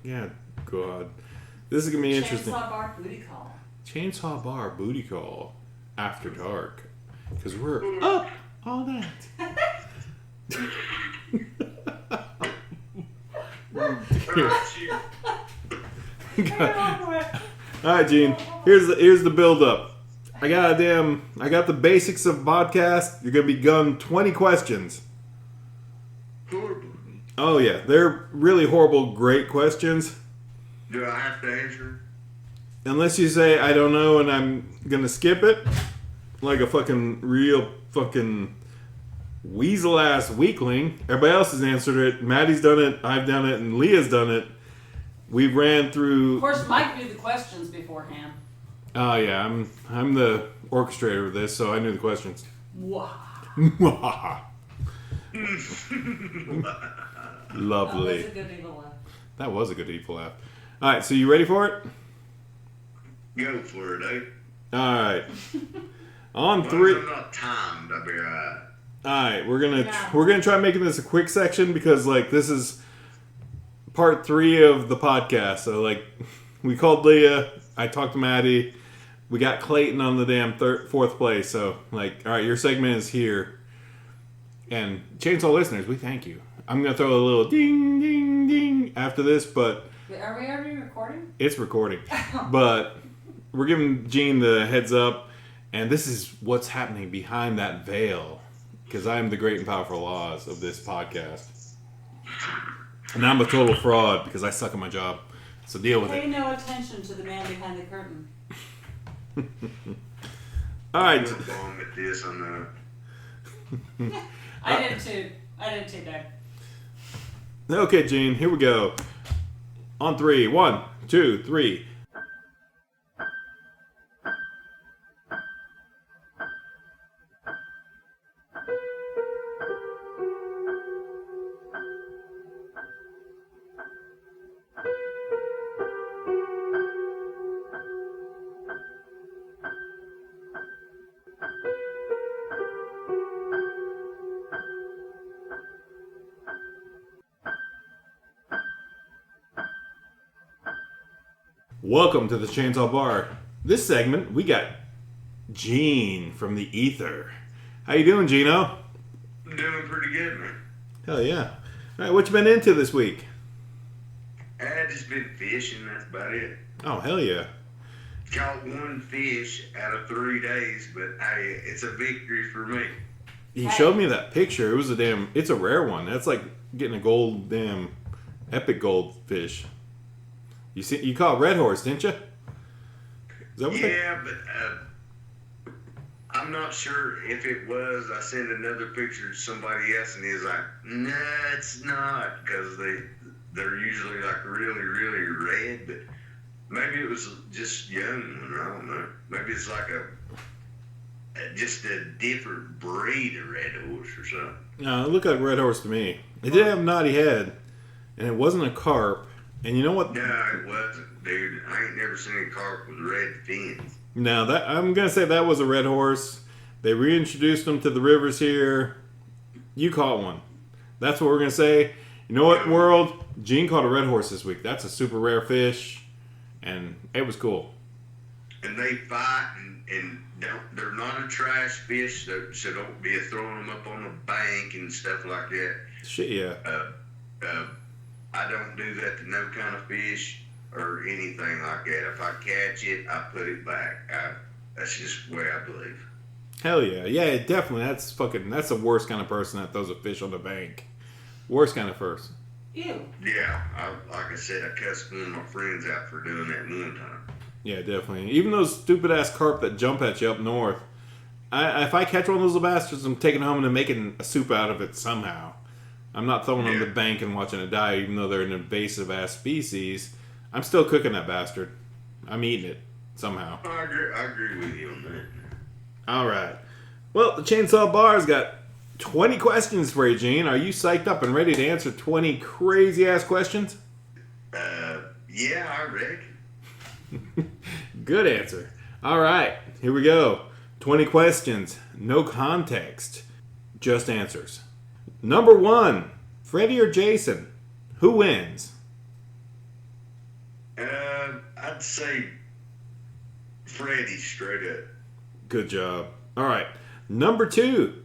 Yeah, God. This is going to be interesting. Chainsaw Bar Booty Call. Chainsaw Bar Booty Call after dark. Because we're up all night. Alright, Gene. Here's the build up. I got the basics of podcast. You're gonna be gun 20 questions. Oh yeah, they're really horrible, great questions. Do I have to answer? Unless you say I don't know and I'm gonna skip it, like a fucking real fucking weasel ass weakling. Everybody else has answered it. Maddie's done it. I've done it, and Leah's done it. We ran through. Of course, Mike knew the questions beforehand. Oh yeah, I'm the orchestrator of this, so I knew the questions. Wow. Lovely. That was a good evil laugh. That was a good evil laugh. All right, so you ready for it? Go for it, eh? All right. On As three. I'm not timed, I'll be alright. All right, we're gonna try making this a quick section because like this is part 3 of the podcast. So like we called Leah, I talked to Maddie, we got Clayton on the damn 4th place. So like, all right, your segment is here. And Chainsaw listeners, we thank you. I'm gonna throw a little ding ding ding after this, but Are we already recording? it's recording. But we're giving Gene the heads up, and this is what's happening behind that veil. Because I am the great and powerful Oz of this podcast. And I'm a total fraud because I suck at my job. So deal with Pay it. no attention to the man behind the curtain. Alright. I'm bomb at this, I know. I did too, Doug. Okay, Gene, here we go. On 3. 1, 2, 3. Welcome to the Chainsaw Bar. This segment, we got Gene from the Ether. How you doing, Gino? I'm doing pretty good, man. Hell yeah. All right, what you been into this week? I just been fishing, that's about it. Oh, hell yeah. Caught 1 fish out of 3 days, but hey, it's a victory for me. He showed me that picture. It was it's a rare one. That's like getting a epic goldfish. You caught red horse, didn't you? Is that what Yeah, but I'm not sure if it was. I sent another picture to somebody else, and he's like, "No, it's not," because they're usually like really, really red. But maybe it was just young one. I don't know. Maybe it's like just a different breed of red horse or something. No, it looked like red horse to me. It did have a knotty head, and it wasn't a carp. And you know what? No, it wasn't, dude. I ain't never seen a carp with red fins. Now that I'm gonna say that was a red horse. They reintroduced them to the rivers here. You caught one. That's what we're gonna say. You know what, world? Gene caught a red horse this week. That's a super rare fish, and it was cool. And they fight, and they're not a trash fish, so don't be throwing them up on the bank and stuff like that. Shit, yeah. I don't do that to no kind of fish or anything like that. If I catch it, I put it back. That's just the way I believe. Hell yeah. Yeah, definitely. That's the worst kind of person that throws a fish on the bank. Worst kind of person. Ew. Yeah, like I said, I cussed one of my friends out for doing that one time. Yeah, definitely. Even those stupid ass carp that jump at you up north. If I catch one of those little bastards, I'm taking it home and making a soup out of it somehow. I'm not throwing them on the bank and watching it die, even though they're an invasive ass species. I'm still cooking that bastard. I'm eating it somehow. I agree with you on that. All right. Well, the Chainsaw Bar's got 20 questions for you, Gene. Are you psyched up and ready to answer 20 crazy ass questions? Yeah, I reckon. Good answer. All right, here we go. 20 questions, no context, just answers. Number 1, Freddy or Jason? Who wins? I'd say Freddy straight up. Good job. All right. Number 2,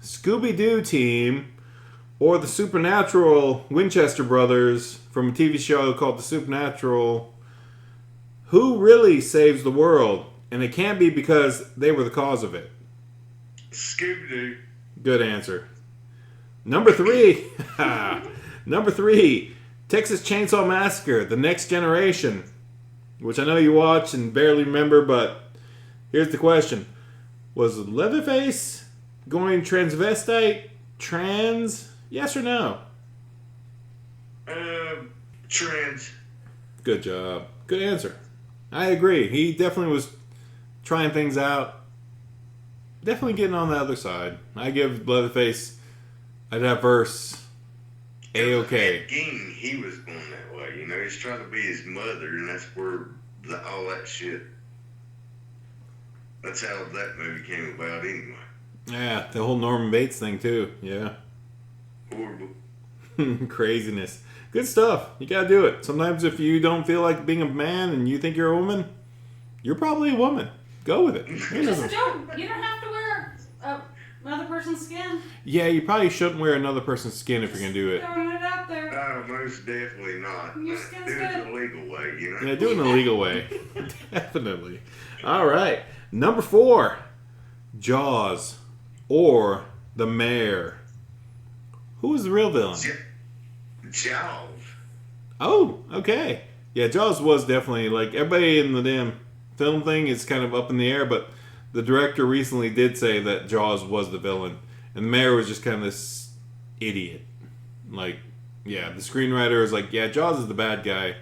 Scooby-Doo team or the Supernatural Winchester brothers from a TV show called The Supernatural. Who really saves the world? And it can't be because they were the cause of it. Scooby-Doo. Good answer. Number 3. Number 3. Texas Chainsaw Massacre, The Next Generation. Which I know you watch and barely remember, but here's the question. Was Leatherface going transvestite, trans? Yes or no? Trans. Good job. Good answer. I agree. He definitely was trying things out. Definitely getting on the other side. I give Leatherface a diverse A-okay. Game, he was going that way. You know, he's trying to be his mother, and that's where all that shit. That's how that movie came about anyway. Yeah, the whole Norman Bates thing too. Yeah. Horrible. Craziness. Good stuff. You gotta do it. Sometimes if you don't feel like being a man and you think you're a woman, you're probably a woman. Go with it. Just don't. You don't have to wear another person's skin. Yeah, you probably shouldn't wear another person's skin if you're gonna do it. Throwing it out there. No, most definitely not. Your skin's Do it good. the legal way, you know? Yeah, do it in a legal way. Definitely. All right. Number 4, Jaws or the Mayor. Who was the real villain? Jaws. Oh, okay. Yeah, Jaws was definitely, like, everybody in the damn film thing is kind of up in the air, but the director recently did say that Jaws was the villain. And the Mayor was just kind of this idiot. Like, yeah, the screenwriter is like, yeah, Jaws is the bad guy,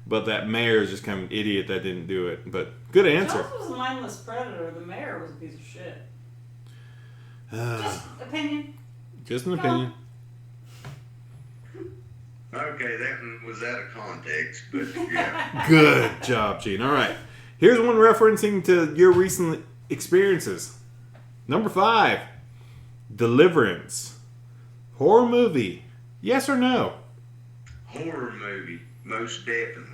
but that Mayor is just kind of an idiot that didn't do it. But good answer. Jaws was a mindless predator. The mayor was a piece of shit. Just opinion. Just an opinion. Okay, that one was out of context, but yeah. Good job, Gene. All right. Here's one referencing to your recent experiences. Number 5, Deliverance. Horror movie. Yes or no? Horror movie, most definitely.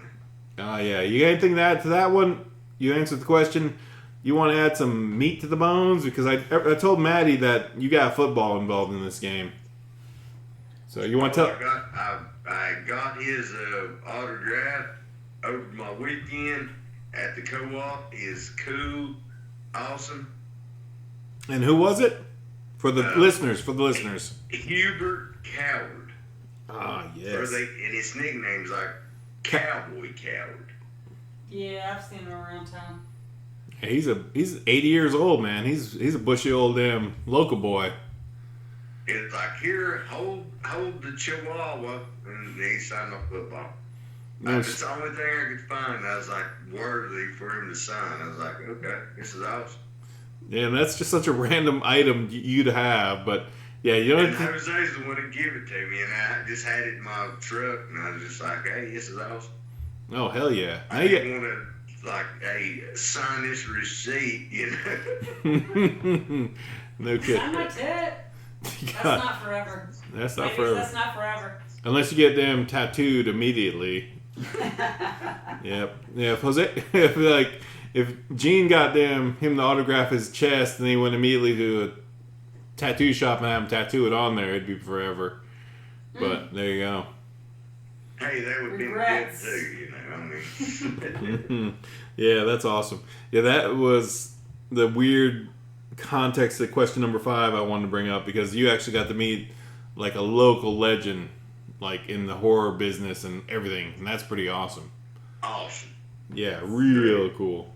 Oh, yeah. You got anything to add to that one? You answered the question. You want to add some meat to the bones? Because I told Maddie that you got football involved in this game. So you want to tell... I got his autograph over my weekend at the co-op. Is cool, awesome. And who was it? For the listeners. Hubert Coward. Ah, yes. And his nickname's like Cowboy Coward. Yeah, I've seen him around town. He's 80 years old, man. He's a bushy old damn local boy. It's like, here, hold the chihuahua, and he signed off football. It's the only thing I could find. I was like, worthy for him to sign. I was like, okay, this is awesome. Yeah, and that's just such a random item you to have, but yeah, you know. And Jose's the one who gave it to me, and I just had it in my truck, and I was just like, hey, this is awesome. Oh, hell yeah. I didn't want to, like, hey, sign this receipt, you know. No kidding. Sign my tit. That's not forever. That's not Ladies, forever. That's not forever. Unless you get them tattooed immediately. Yep. Yeah, if Gene got him to autograph his chest and he went immediately to a tattoo shop and have him tattoo it on there, it'd be forever. But there you go. Hey, that would be good too, you know. I mean, yeah, that's awesome. Yeah, that was the weird context of question number 5 I wanted to bring up, because you actually got to meet like a local legend, like in the horror business and everything, and that's pretty awesome. Awesome. Yeah, real cool.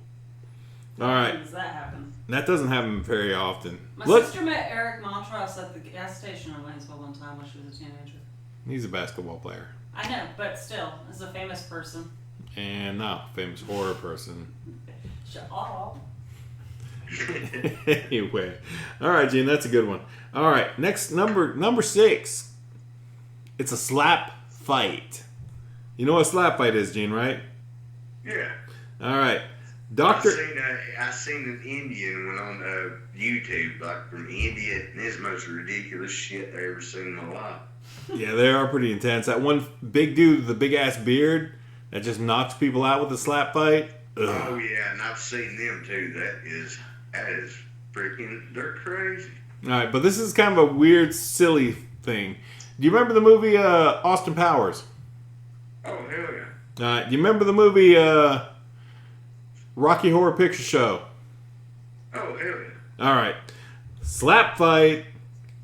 All right. When does that happen? That doesn't happen very often. My sister met Eric Montross at the gas station in Lanesville one time when she was a teenager. He's a basketball player. I know, but still, as a famous person. And not a famous horror person. Shut up. Anyway. All right, Gene, that's a good one. All right, next number 6. It's a slap fight. You know what a slap fight is, Gene, right? Yeah. All right. Doctor. I seen an Indian went on YouTube, like from India, and it's the most ridiculous shit I ever seen in my life. Yeah, they are pretty intense. That one big dude with the big ass beard, that just knocks people out with a slap fight. Ugh. Oh yeah, and I've seen them too. That is freaking. They're crazy. All right, but this is kind of a weird, silly thing. Do you remember the movie Austin Powers? Oh hell yeah. Do you remember the movie Rocky Horror Picture Show? Oh hell yeah. All right, slap fight,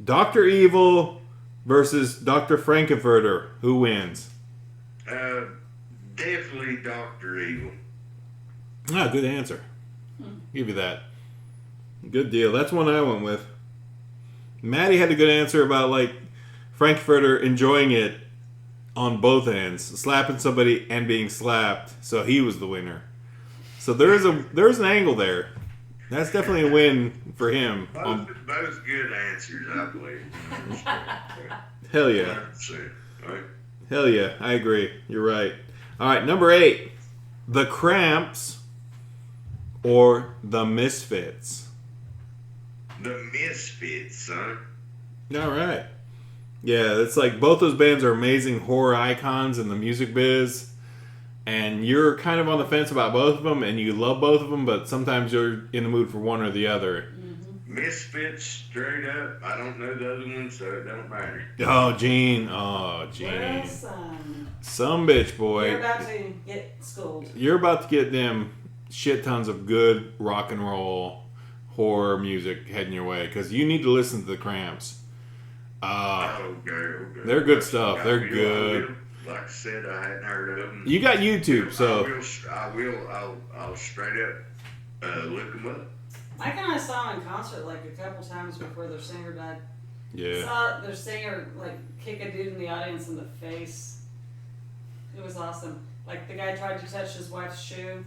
Dr. Evil versus Dr. Frankenfurter. Who wins? Definitely Dr. Evil. Ah, good answer. Give you that. Good deal. That's one I went with. Maddie had a good answer about like Frankfurter enjoying it on both ends, slapping somebody and being slapped. So he was the winner. So there's an angle there. That's definitely a win for him. Both good answers, I believe. Hell yeah. 100%, right? Hell yeah. I agree. You're right. All right, number 8. The Cramps or the Misfits? The Misfits, son. All right. Yeah, it's like both those bands are amazing horror icons in the music biz. And you're kind of on the fence about both of them, and you love both of them, but sometimes you're in the mood for one or the other. Misfits, straight up. I don't know the other one, so it don't matter. Oh, Gene. Oh, Gene. Well, son. Some bitch, boy. You're about to get schooled. You're about to get them shit tons of good rock and roll horror music heading your way, because you need to listen to the Cramps. Okay. They're good stuff. They're good. Like I said, I hadn't heard of them. You got YouTube, so I'll straight up look them up. I kind of saw them in concert like a couple times before their singer died. yeah. Saw their singer like kick a dude in the audience in the face. It was awesome. Like the guy tried to touch his wife's shoe.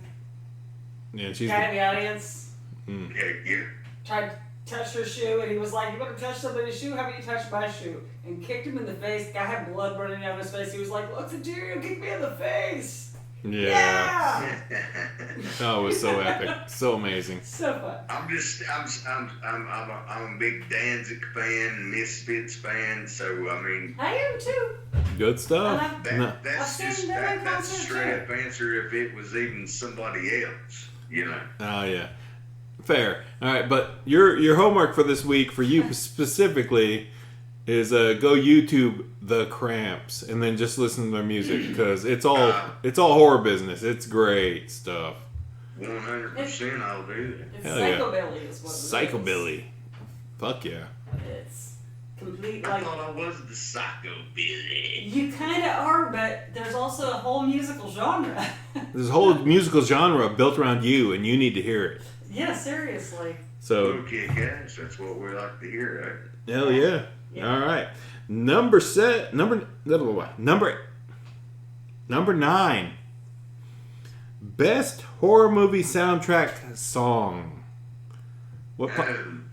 Yeah, she's Guy in the audience Heck yeah. tried to touch her shoe, and he was like, "You better touch somebody's shoe. How about you touch my shoe?" And kicked him in the face. The guy had blood running down his face. He was like, "Look at you! Kick me in the face!" yeah. Oh, it was so epic, so amazing. So fun. I'm a big Danzig fan, Misfits fan, so I mean. I am too. Good stuff. That's I've just seen them in that's a concert, straight up answer if it was even somebody else, you know. Oh yeah, fair. All right, but your homework for this week for you specifically is go YouTube the Cramps and then just listen to their music, because it's all horror business. It's great stuff. 100% I'll do that. It's Hell yeah. psychobilly is what it is. Psychobilly. Fuck yeah. It's complete I like. thought I was the psychobilly. You kind of are, but there's also a whole musical genre. There's a whole musical genre built around you, and you need to hear it. Yeah, seriously. So Okay, guys, that's what we like to hear, right? hell yeah. Yeah. All right. Number 9. Best horror movie soundtrack song. What? Damn.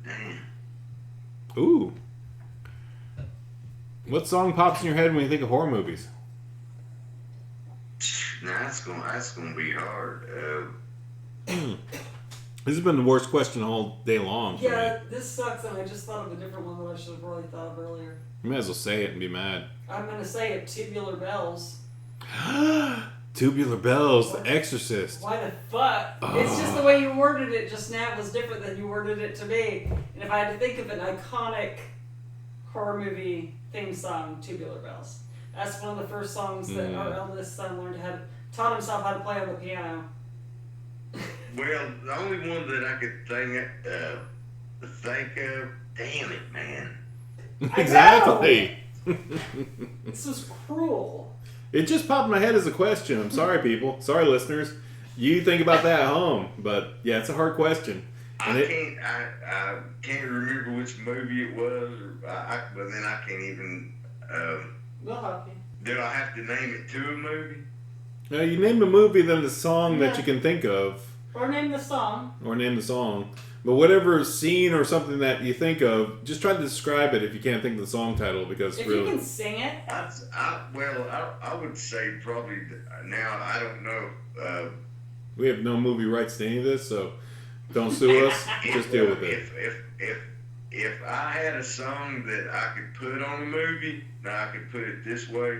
Ooh. What song pops in your head when you think of horror movies? Nah, that's gonna be hard. This has been the worst question all day long for Yeah, this sucks, and I just thought of a different one that I should have really thought of earlier. me. You might as well say it and be mad. I'm gonna say it. Tubular Bells. Tubular Bells, The Exorcist. Why the fuck? It's just the way you worded it just now was different than you worded it to me. And if I had to think of an iconic horror movie theme song, Tubular Bells. That's one of the first songs that our eldest son taught himself how to play on the piano. Well, the only one that I could think of, damn it, man. Exactly. This was cruel. It just popped in my head as a question. I'm sorry, people. Sorry, listeners. You think about that at home. But yeah, it's a hard question. And I can't remember which movie it was, but then I can't even. We'll help you. Do I have to name it to a movie? You name a movie, then the song that you can think of. Or name the song. Or name the song. But whatever scene or something that you think of, just try to describe it if you can't think of the song title, because If really... you can sing it. I would say probably now, I don't know. We have no movie rights to any of this, so don't sue us. Just deal with it. If I had a song that I could put on a movie, now I could put it this way.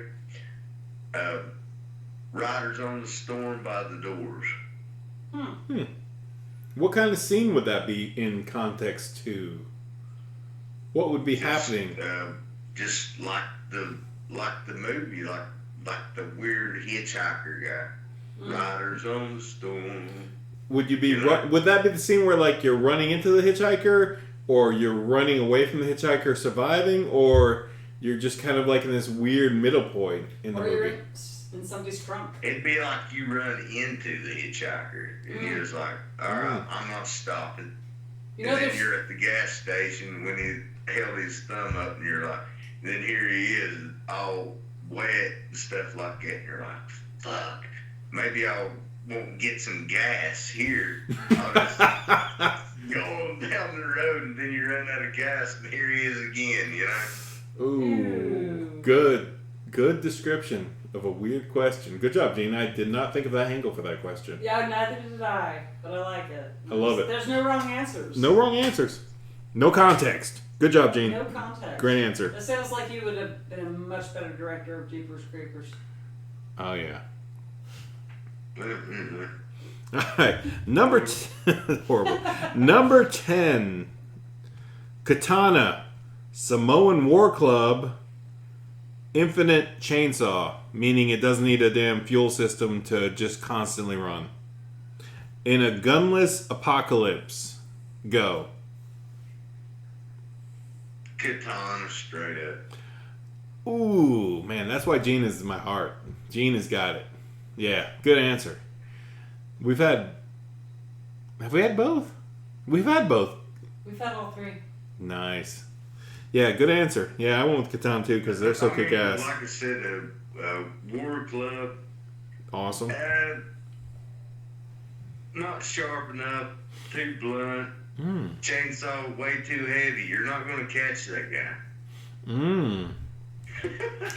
Riders on the Storm by the Doors. What kind of scene would that be in context to? What would be happening? Just like the movie, like the weird hitchhiker guy. Riders on the Storm. Would you be? Would that be the scene where like you're running into the hitchhiker, or you're running away from the hitchhiker, surviving, or you're just kind of like in this weird middle point in the movie? Or you're in somebody's trunk. It'd be like you run into the hitchhiker, and you're just like, all right, I'm not stopping. You know, and then you're at the gas station when he held his thumb up, and you're like, then here he is, all wet and stuff like that, and you're like, fuck, maybe I won't get some gas here. I'll just go on down the road, and then you run out of gas, and here he is again, you know? Ooh. Good description of a weird question. Good job, Gene. I did not think of that angle for that question. Yeah, neither did I, but I like it. I love it. There's no wrong answers. No wrong answers. No context. Good job, Gene. No context. Great answer. It sounds like you would have been a much better director of Jeepers Creepers. Oh, yeah. Mm-hmm. All right. Number 10. Horrible. Number 10. Katana. Samoan War Club. Infinite chainsaw. Meaning it doesn't need a damn fuel system to just constantly run. In a gunless apocalypse. Go. Katana, straight up. Ooh, man, that's why Gene is in my heart. Gene has got it. Yeah, good answer. Have we had both? We've had both. We've had all three. Nice. Yeah, good answer. Yeah, I went with Katana too because they're so kick ass. Like I said, War Club. Awesome. Not sharp enough, too blunt. Chainsaw way too heavy. You're not going to catch that guy.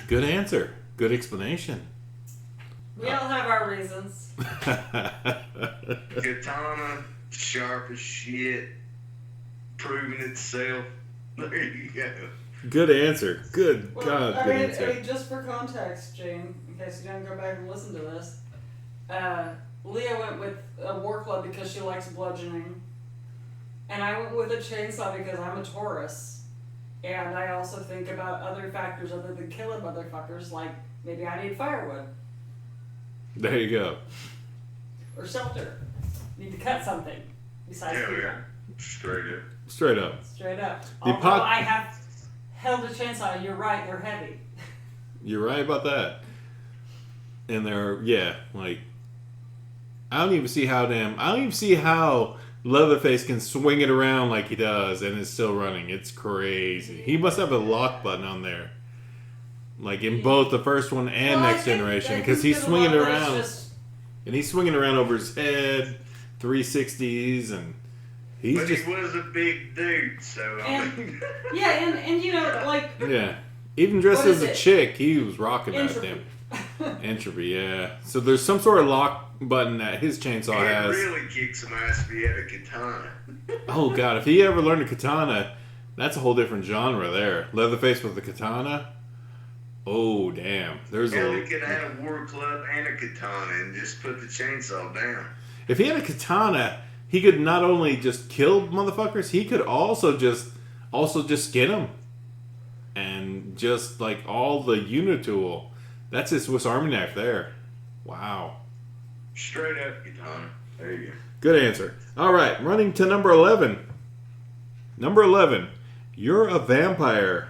Good answer. Good explanation. We all have our reasons. Katana, sharp as shit, proving itself. There you go. Good answer. Good Well, God, I good mean, answer. just for context, Jane, in case you don't go back and listen to this, Leah went with a War Club because she likes bludgeoning. And I went with a chainsaw because I'm a Taurus. And I also think about other factors other than killing motherfuckers, like maybe I need firewood. There you go. Or shelter. Need to cut something besides people. Yeah. Straight up. Straight up. Straight up. The Although I have held a chainsaw, you're right, they're heavy. You're right about that. And they're, yeah, like, I don't even see how Leatherface can swing it around like he does and it's still running. It's crazy. He must have a lock button on there. Like in both the first one and Next Generation. Because he's swinging it around. And he's swinging around over his head, 360s, and he was a big dude, so I mean. Yeah, and you know, like. Yeah. Even dressed as a chick, he was rocking that Entropy. damn. Entropy, yeah. So there's some sort of lock button that his chainsaw has. It really kicked some ass if he had a katana. Oh god, if he ever learned a katana, that's a whole different genre there. Leatherface with a katana. Oh damn. He could have a War Club and a katana and just put the chainsaw down. If he had a katana, he could not only just kill motherfuckers, he could also just skin them. And just like all the unitool. That's his Swiss Army knife there. Wow. Straight up katana. There you go. Good answer. All right, running to number 11. Number 11. You're a vampire.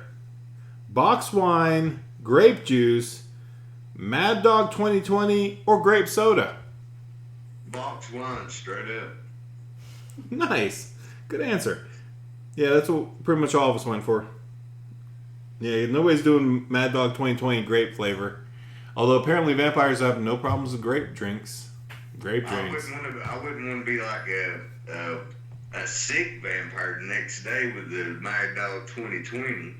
Box wine, grape juice, Mad Dog 2020, or grape soda? Box wine, straight up. Nice. Good answer. Yeah, that's what pretty much all of us went for. Yeah, nobody's doing Mad Dog 2020 grape flavor. Although apparently vampires have no problems with grape drinks. Grape drinks. I wouldn't want to be like a sick vampire the next day with the Mad Dog 2020.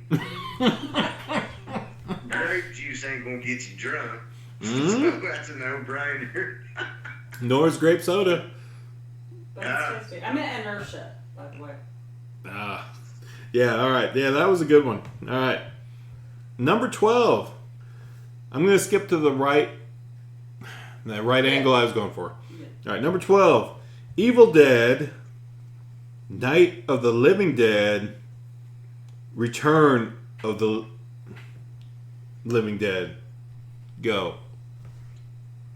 Grape juice ain't gonna get you drunk. So that's a no-brainer. Nor is grape soda. That's tasty. I'm in inertia, by the way. Yeah, all right. Yeah, that was a good one. All right. Number 12. I'm going to skip to the right. That right angle I was going for. Yeah. All right, number 12. Evil Dead, Night of the Living Dead, Return of the Living Dead. Go.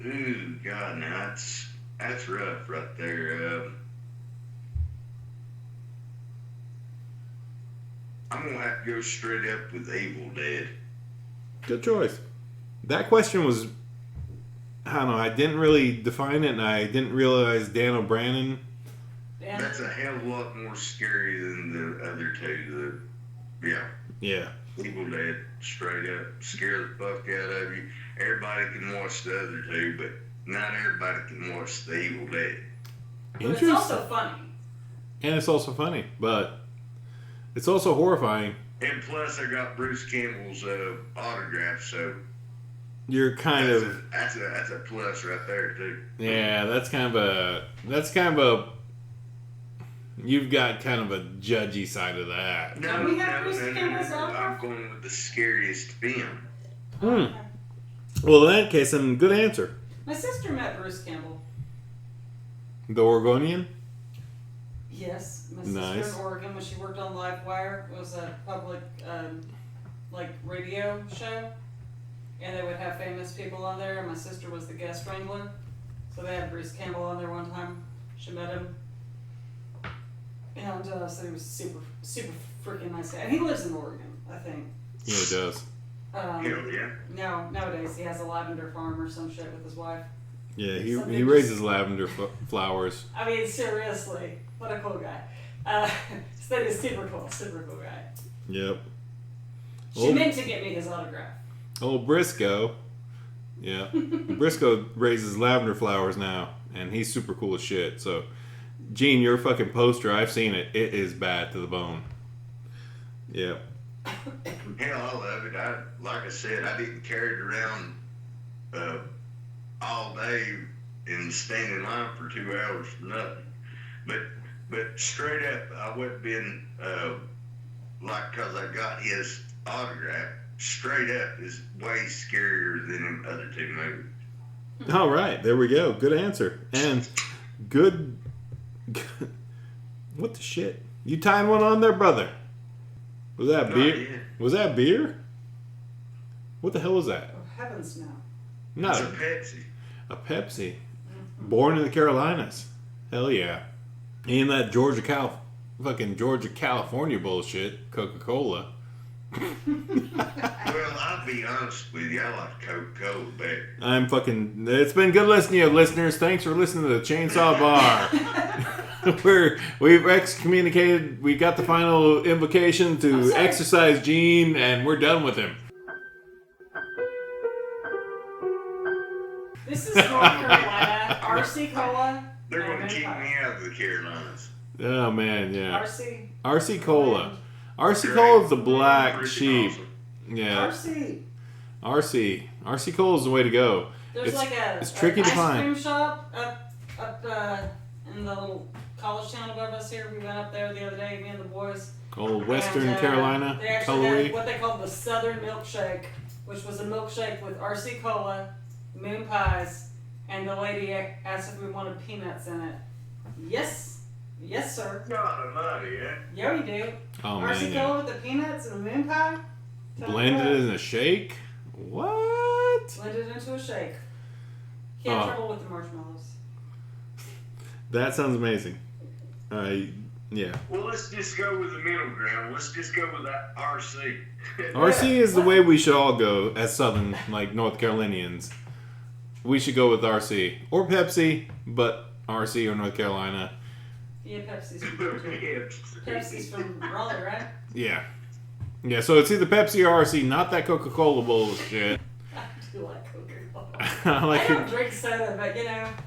Ooh, God, now that's rough right there. I'm gonna have to go straight up with Evil Dead. Good choice. That question was, I don't know, I didn't really define it, and I didn't realize Dan O'Brien. That's a hell of a lot more scary than the other two. Yeah. Evil Dead, straight up, scare the fuck out of you. Everybody can watch the other two, but not everybody can watch the Evil Dead. But it's also funny. And it's also funny, but it's also horrifying. And plus, I got Bruce Campbell's autograph, so you're kind of that's a plus right there too. Yeah, that's kind of a you've got kind of a judgy side of that. No. I'm going with the scariest film. Well, in that case, then good answer. My sister met Bruce Campbell. The Oregonian? Yes, my sister in Oregon when she worked on Livewire. It was a public radio show, and they would have famous people on there. And my sister was the guest wrangler, so they had Bruce Campbell on there one time. She met him, and so he was super freaking nice guy. And he lives in Oregon, I think. Yeah, he does. Nowadays he has a lavender farm or some shit with his wife. Yeah, he raises lavender flowers. I mean, seriously, what a cool guy. So he's super cool guy. Yep. She meant to get me his autograph. Old Briscoe. Yeah. Briscoe raises lavender flowers now, and he's super cool as shit. So, Gene, your fucking poster, I've seen it. It is bad to the bone. Yeah. Hell, I love it. Like I said, I didn't carry it around all day and stand in line for 2 hours for nothing. But straight up, I wouldn't been because I got his autograph. Straight up is way scarier than the other two movies. All right, there we go. Good answer. And good. What the shit? You tying one on there, brother? Was that beer? Was that beer? What the hell was that? Oh, heavens no. No. It's a Pepsi. A Pepsi. Mm-hmm. Born in the Carolinas. Hell yeah. Ain't that Georgia, California bullshit. Coca-Cola. Well, I'll be honest with you. I like Coca-Cola better. It's been good listening to you, listeners. Thanks for listening to the Chainsaw Bar. We've excommunicated. We got the final invocation to exorcise Gene, and we're done with him. This is North Carolina. RC Cola. They're going to kick me out of the Carolinas. Oh, man, yeah. RC Cola. RC Cola is the black sheep. Awesome. Yeah. RC Cola is the way to go. There's it's tricky to find. Ice cream shop up in the little college town above us here. We went up there the other day, me and the boys. Old Western Carolina. They actually had what they called the Southern Milkshake, which was a milkshake with RC Cola, moon pies, and the lady asked if we wanted peanuts in it. Yes, sir. Not a money, eh? Yeah, we do. Oh, RC man, Cola with the peanuts and the moon pie. Blended in a shake? What? Blended into a shake. Can't trouble with the marshmallows. That sounds amazing. Yeah. Well, let's just go with the middle ground. Let's just go with that RC. RC is the way we should all go as Southern, North Carolinians. We should go with RC. Or Pepsi, but RC or North Carolina. Yeah, Pepsi's from Raleigh, right? Yeah. Yeah, so it's either Pepsi or RC, not that Coca-Cola bullshit. I do like Coca-Cola. I don't drink soda, but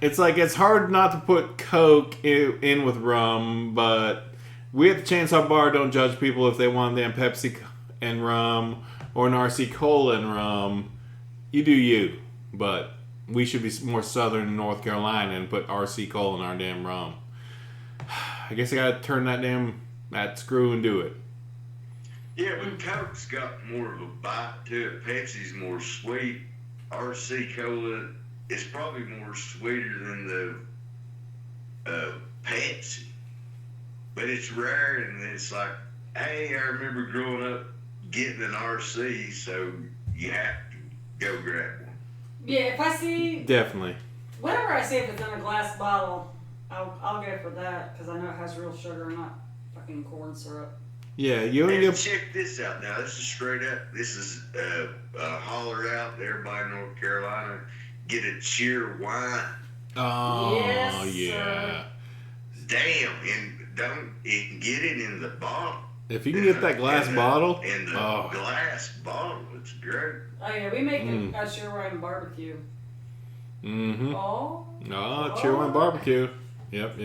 It's it's hard not to put Coke in with rum, but we at the Chainsaw Bar don't judge people if they want damn Pepsi and rum or an RC Cola and rum. You do you, but we should be more Southern North Carolina and put RC Cola in our damn rum. I guess I gotta turn that screw and do it. Yeah, but Coke's got more of a bite to it. Pepsi's more sweet. RC Cola it's probably more sweeter than the Pepsi, but it's rare, and it's like, hey, I remember growing up getting an RC, so you have to go grab one. Yeah, if I see, Definitely. whenever I see if it's in a glass bottle, I'll go for that because I know it has real sugar, not fucking corn syrup. Yeah, you only And get. check this out now. This is straight up. This is hollered out to everybody in North Carolina. Get a cheer wine. Oh, Yes, yeah. sir. Damn, and don't get it in the bottle. If you can get that glass bottle. In the glass bottle, it's great. Oh yeah, we make a cheer wine barbecue. Mm-hmm. Oh, Cheer wine barbecue. Yep.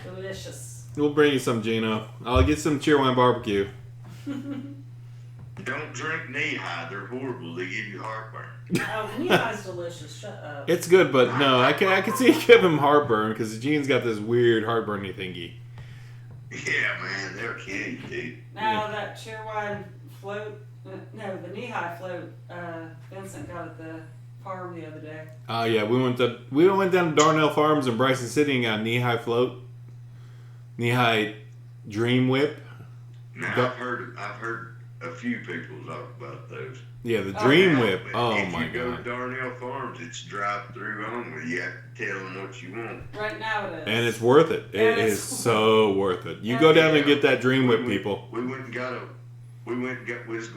delicious. We'll bring you some, Gino. I'll get some cheer wine barbecue. Don't drink knee-high. They're horrible. They give you heartburn. Oh, Nehi's delicious. Shut up. It's good, but no, I can see it give him heartburn because Gene's got this weird heartburny thingy. Yeah, man, they'll kill you, dude. Now that cheer wine float, no, the Nehi float, Vincent got at the farm the other day. Oh yeah, we went down to Darnell Farms in Bryson City and got a knee-high float, knee-high Dream Whip. Now, I've heard a few people talk about those. Yeah, the Dream Whip. But Oh if my you go god! to Darnell Farms, it's drive-through only. You have to tell them what you want. Right now it is. And it's worth it. It is so worth it. You go down and get that Dream Whip, people. We went and got was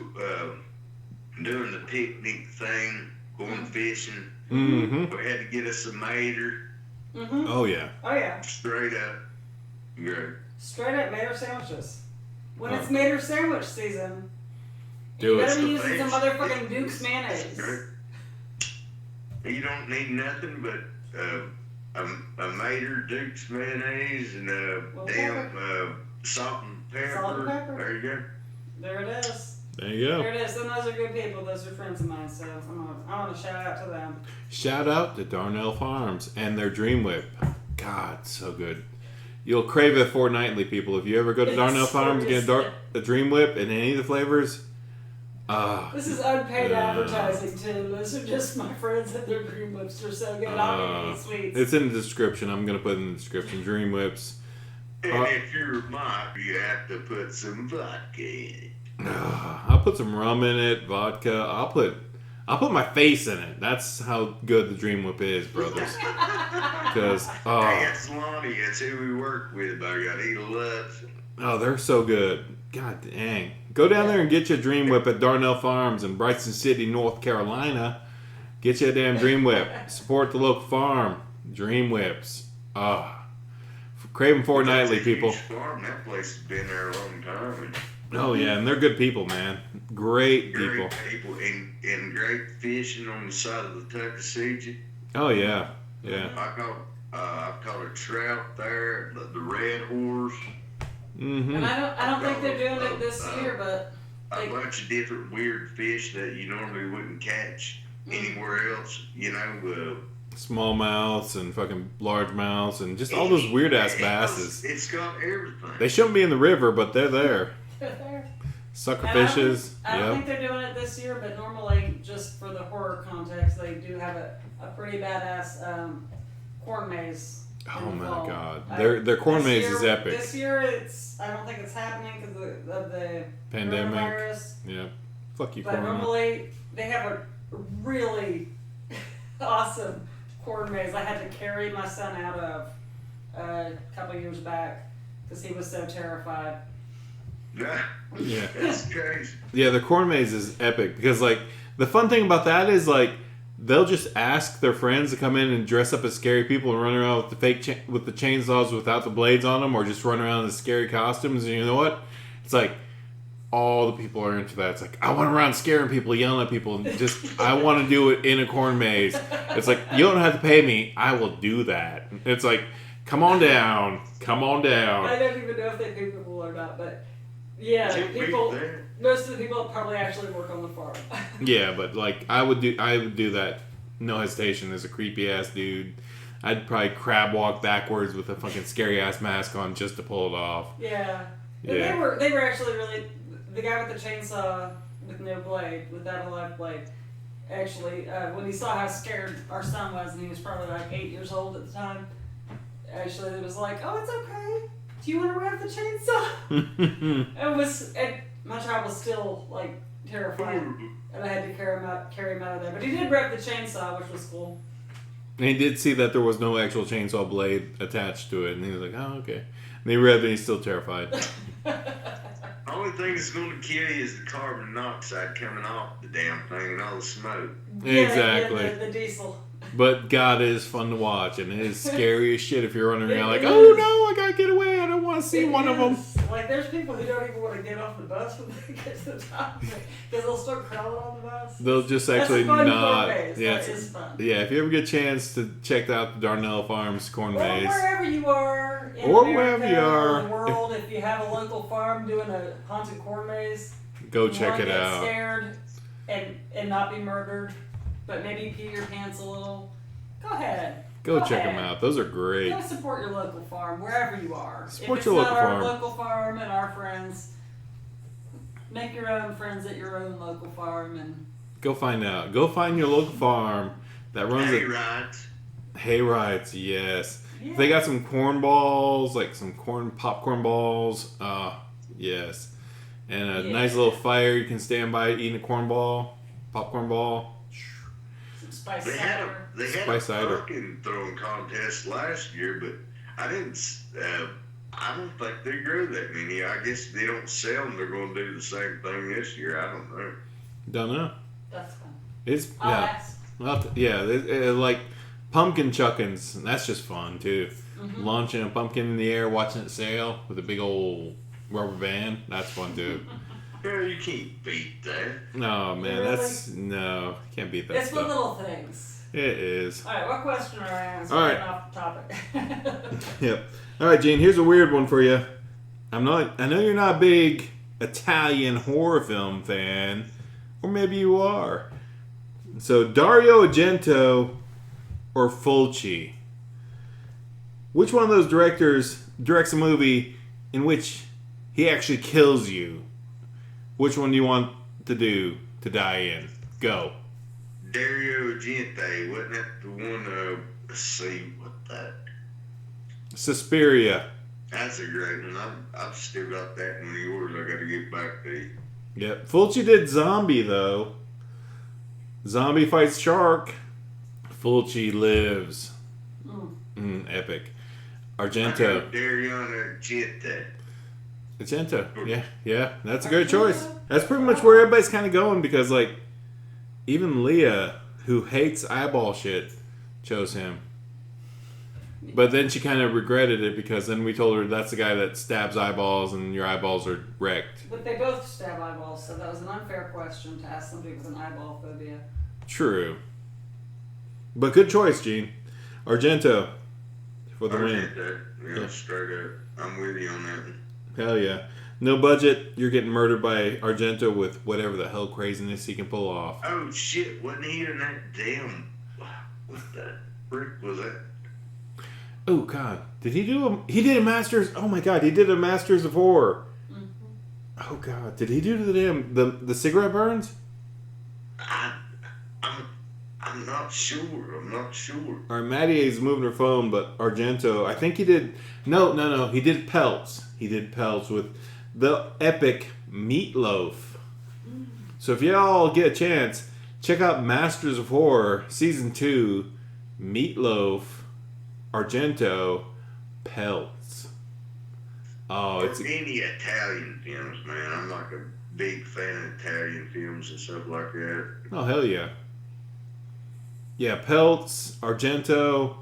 doing the picnic thing, going fishing. Mm-hmm. We had to get us a mater. Mm-hmm. Oh yeah. Oh yeah. Straight up. Great. Straight up Mater sandwiches. When it's Mater sandwich season, Do you it. better be using It's- some motherfucking Duke's it's mayonnaise. great. You don't need nothing but a mater, Duke's mayonnaise, and salt and pepper. Salt and pepper. There you go. There it is. There you There go. it is. And those are good people. Those are friends of mine. So I want to shout out to them. Shout out to Darnell Farms and their Dream Whip. God, so good. You'll crave it fortnightly, people. If you ever go to Darnell Farms and get a Dream Whip and any of the flavors, This is unpaid advertising too. Those are just my friends and their Dream Whips are so good. I'll eat sweets. it's in the description. I'm going to put it in the description. Dream Whips. And if you're mine, you have to put some vodka in it. I'll put some rum in it, vodka. I'll put my face in it. That's how good the Dream Whip is, brothers. Because Hey, that's Lonnie. That's who we work with, by God. He loves it. they're so good. God dang. Go down there and get your Dream Whip at Darnell Farms in Bryson City, North Carolina. Get you a damn Dream Whip. Support the local farm. Dream Whips. Crave them fortnightly, That's a people. huge farm. That place has been there a long time. Oh yeah, and they're good people, man. Great people. Great people and great fishing on the side of the Tuckasegee. Oh yeah, yeah. I caught a trout there, the red horse, Mm-hmm. And I don't think they're doing it this year, but a bunch of different weird fish that you normally wouldn't catch anywhere else. You know, Smallmouths and fucking largemouths and just all those weird ass basses. It's got everything. They shouldn't be in the river, but they're there. they're Sucker And fishes. I don't Yep. think they're doing it this year, but normally, just for the horror context, they do have a pretty badass corn maze. Oh in the my fall. god, their corn This maze year- is epic. This year, I don't think it's happening because of the Pandemic. coronavirus. Yep. Fuck you, But Corona. normally, they have a really awesome corn maze. I had to carry my son out of a couple years back because he was so terrified. Yeah. That's crazy. Yeah, the corn maze is epic because like the fun thing about that is like they'll just ask their friends to come in and dress up as scary people and run around with the fake with the chainsaws without the blades on them, or just run around in scary costumes. And you know what? It's like all the people are into that. It's like I want to run scaring people, yelling at people, and just I want to do it in a corn maze. It's like you don't have to pay me. I will do that. It's like come on down, come on down. I don't even know if they pay people or not, but yeah, people. Most of the people probably actually work on the farm. Yeah, but like I would do that, no hesitation. As a creepy ass dude, I'd probably crab walk backwards with a fucking scary ass mask on just to pull it off. Yeah. Yeah. They were actually really the guy with the chainsaw with no blade, without a live blade. actually, when he saw how scared our son was, and he was probably like 8 years old at the time, actually, it was like, oh, it's okay. Do you want to rev the chainsaw? My child was still like terrified, and I had to carry him out of there. But he did rev the chainsaw, which was cool. And he did see that there was no actual chainsaw blade attached to it, and he was like, oh, okay. And he read that he's still terrified. The only thing that's going to kill you is the carbon monoxide coming off the damn thing and all the smoke. Exactly. Yeah, the diesel. But God, it is fun to watch, and it is scary as shit if you're running around like, oh no, I gotta get away, I don't want to see one of them. Like, there's people who don't even want to get off the bus when they get to the top, because they'll start crawling on the bus. They'll just actually not. Yeah, that is fun. Yeah, if you ever get a chance to check out the Darnell Farms corn maze. Or wherever you are in or America, wherever you are. in the world, if you have a local farm doing a haunted corn maze, go check it out. Get scared and not be murdered, but maybe pee your pants a little. Go ahead. Go check them out. Those are great. Go support your local farm wherever you are. Support your local farm. If it's not our local farm and our friends, make your own friends at your own local farm and go find out. Go find your local farm that runs hay rides. Yes. Yeah. They got some corn balls, like some popcorn balls. Yes. And a nice little fire you can stand by eating a popcorn ball. Spice they cider. Had a pumpkin throwing contest last year, but I didn't. I don't think they grew that many. I guess they don't sell them. They're going to do the same thing this year. I don't know. Don't know. That's fun. I'll ask. Like pumpkin chuckins. That's just fun too. Mm-hmm. Launching a pumpkin in the air, watching it sail with a big old rubber band. That's fun too. Yeah, you can't beat that. No, man, really? Can't beat that. It's the little things. It is. All right, what question are I answering? All right. Off the topic. Yep. All right, Gene. Here's a weird one for you. I know you're not a big Italian horror film fan, or maybe you are. So Dario Argento or Fulci? Which one of those directors directs a movie in which he actually kills you? Which one do you want to die in? Go. Dario Argento, wasn't that the one, let's see, what that? Suspiria. That's a great one. I've still got that in the orders. I got to get back to you. Yep. Fulci did Zombie, though. Zombie fights shark. Fulci lives. Epic. Argento. Dario Argento. Yeah. That's a great choice. That's pretty much where everybody's kind of going because, like, even Leah, who hates eyeball shit, chose him. But then she kind of regretted it because then we told her that's the guy that stabs eyeballs and your eyeballs are wrecked. But they both stab eyeballs, so that was an unfair question to ask somebody with an eyeball phobia. True. But good choice, Gene. Argento for the win. Yeah, straight up. I'm with you on that one. Hell yeah. No budget, you're getting murdered by Argento with whatever the hell craziness he can pull off. Oh shit, wasn't he in that damn... What the frick was that? Oh god, did he do he did a Masters, oh my god, he did a Masters of Horror. Mm-hmm. Oh god, did he do the cigarette burns? I'm not sure. Alright, Maddie is moving her phone, but Argento, I think he did, no, he did Pelts. He did Pelts with the epic Meatloaf. So if y'all get a chance, check out Masters of Horror, Season 2, Meatloaf, Argento, Pelts. Oh, it's any Italian films, man. I'm like a big fan of Italian films and stuff like that. Oh, hell yeah. Yeah, Pelts, Argento,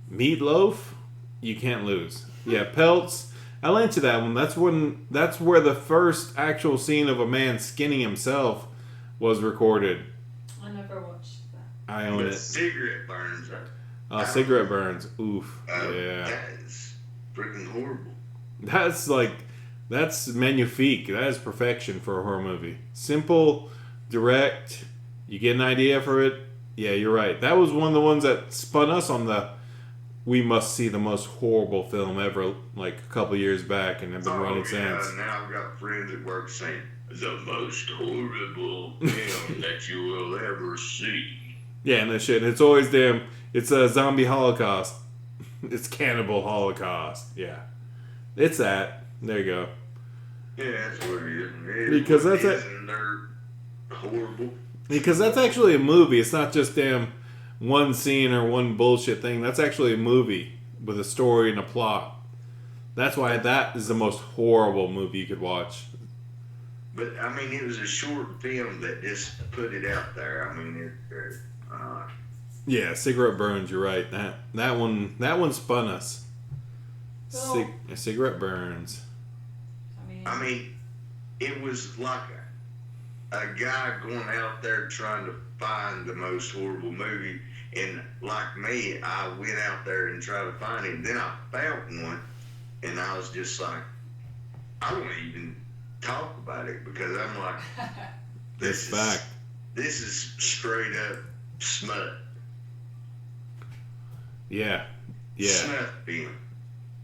Meatloaf, you can't lose. Yeah, Pelts, I'll into that one. That's where the first actual scene of a man skinning himself was recorded. I never watched that. I own it. Cigarette burns. Cigarette burns. Oof. Yeah. That is freaking horrible. That's magnifique. That is perfection for a horror movie. Simple, direct. You get an idea for it. Yeah, you're right. That was one of the ones that spun us on we must see the most horrible film ever, like a couple years back, and have been running since. Now I've got friends at work saying, the most horrible film that you will ever see. Yeah, and that shit. It's always damn. It's a zombie holocaust. It's cannibal holocaust. Yeah, it's that. There you go. Yeah, that's what it is. Because that's it. And they're horrible. Because that's actually a movie. It's not just damn one scene or one bullshit thing. That's actually a movie with a story and a plot. That's why that is the most horrible movie you could watch. But I mean, it was a short film that just put it out there. I mean, Yeah, Cigarette Burns. You're right. That one spun us. Well, Cigarette Burns. I mean, it was like a guy going out there trying to find the most horrible movie, and like me, I went out there and tried to find it. And then I found one, and I was just like, I don't even talk about it because I'm like, this is straight up smut. Yeah. Snuff film.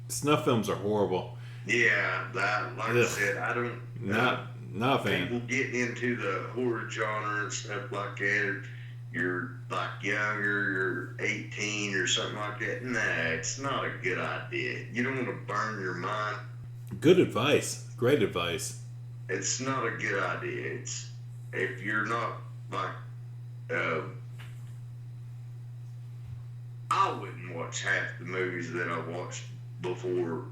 Snuff films are horrible. Yeah, like I said, I don't. Not a fan. People getting into the horror genre and stuff like that. You're like younger, you're 18 or something like that. Nah, it's not a good idea. You don't want to burn your mind. Good advice. Great advice. It's not a good idea. It's if you're not like, I wouldn't watch half the movies that I watched before.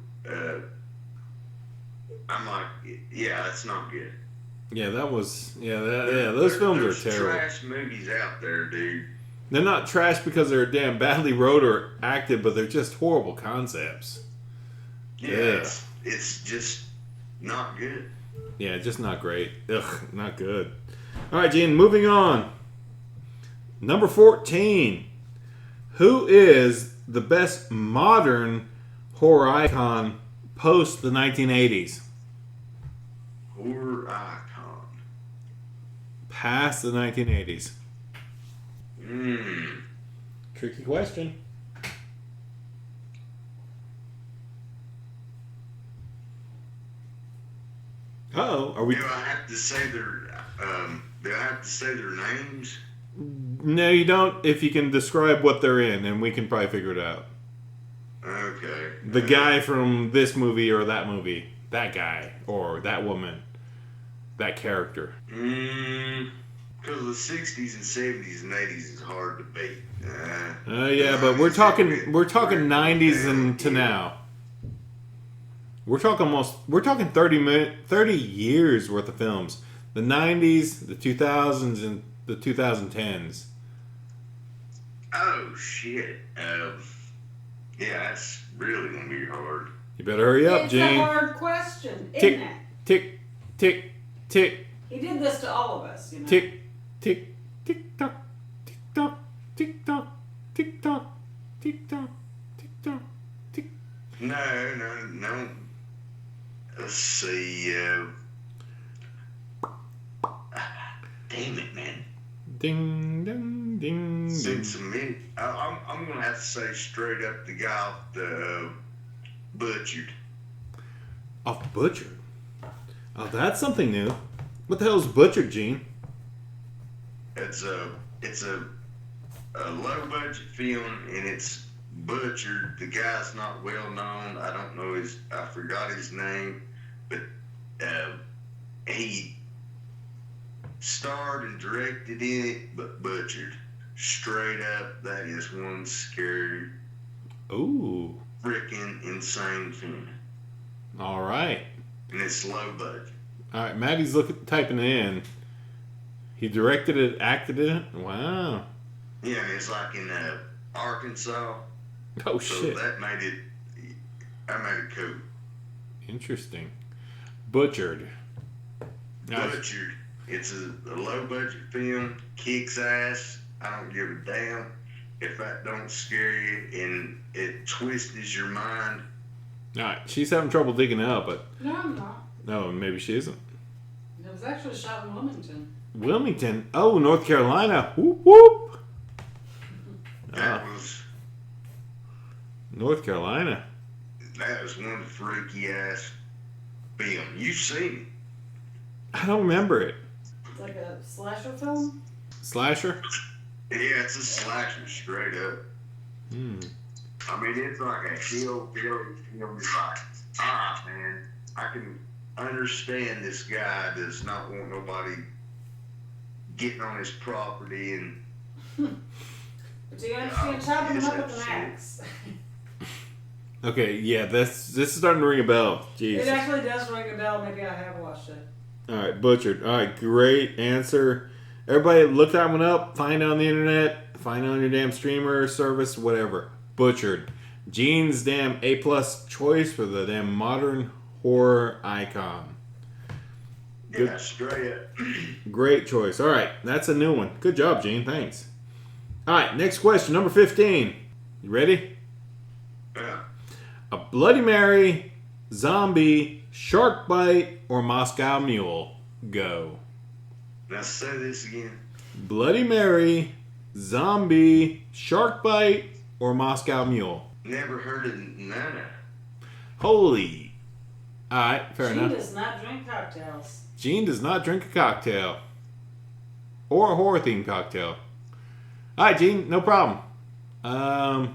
I'm like, yeah, that's not good. Yeah, those films are terrible. There's trash movies out there, dude. They're not trash because they're damn badly wrote or acted, but they're just horrible concepts. Yeah. It's just not good. Yeah, just not great. Ugh, not good. All right, Gene, moving on. Number 14. Who is the best modern horror icon post the 1980s? Horror icon. Past the 1980s. Hmm. Tricky question. Uh-oh, are we... Do I have to say their names? No, you don't, if you can describe what they're in, and we can probably figure it out. Okay. The guy from this movie or that movie. That guy. Or that woman. That character. Because the 60s and 70s and 80s is hard to beat. Yeah, but we're talking 90s and to now. We're talking 30 years worth of films. The 90s, the 2000s, and the 2010s. Oh, shit. Yeah, that's really going to be hard. You better hurry up, Gene. It's a hard question, isn't Tick, it? tick, tick, tick. He did this to all of us, you know. Tick, tick, tick tock, tick tock, tick tock, tick tock, tick tock, tick tock, tick. No. Let's see. Damn it, man. Ding, ding, ding, ding. I'm going to have to say straight up the guy off the Butchered. Off Butchered? Oh, that's something new. What the hell is Butchered, Gene? It's a low budget film, and it's Butchered. The guy's not well known. I don't know I forgot his name, but he starred and directed in it, but Butchered. Straight up, that is one scary, Ooh. freaking insane film. All right. And it's low budget. All right, Maddie's typing it in. He directed it, acted in it? Wow. Yeah, it's like in Arkansas. Oh, so shit. I made it cool. Interesting. Butchered. Butchered. It's a low budget film, kicks ass. I don't give a damn if that don't scare you and it twists your mind. All right, she's having trouble digging out, but No, I'm not. no, maybe she isn't. It was actually shot in Wilmington. Wilmington. Oh, North Carolina. Whoop, whoop. That was North Carolina. one freaky ass film. You seen I don't remember it. It's like a slasher film? Slasher? Yeah, it's a slasher straight up. Hmm. I mean, it's like a hillbilly film. It's like, ah, man, I can understand this guy does not want nobody getting on his property and. But do you understand chopping them up with an axe? Okay, yeah, this is starting to ring a bell. Jeez. It actually does ring a bell. Maybe I have watched it. All right, butchered. All right, great answer. Everybody, look that one up. Find it on the internet. Find it on your damn streamer service, whatever. Butchered. Gene's damn A+ choice for the damn modern horror icon. Good. Yeah, straight up. Great choice. All right, that's a new one. Good job, Gene. Thanks. All right, next question, number 15. You ready? Yeah. A Bloody Mary, zombie, shark bite, or Moscow Mule? Go. Now say this again. Bloody Mary, zombie, shark bite, or Moscow Mule? Never heard of none of. Holy. All right, fair She enough. does not drink cocktails. Gene does not drink a cocktail. Or a horror-themed cocktail. All right, Gene, no problem. All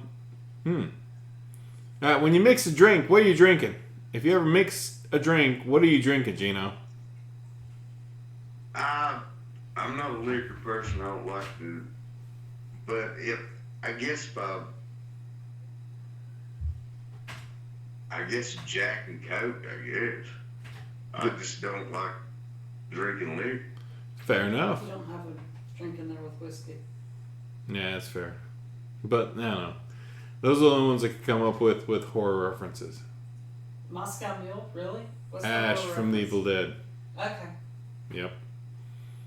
right, when you mix a drink, what are you drinking? If you ever mix a drink, what are you drinking, Gino? I'm not a liquor person. I don't like to. But I guess Jack and Coke. I guess I just don't like drinking liquor. Fair enough. You don't have a drink in there with whiskey. Yeah, that's fair. But, I don't know. Those are the only ones I could come up with horror references. Moscow Mule? Really? What's Ash the from the reference? Evil Dead. Okay. Yep.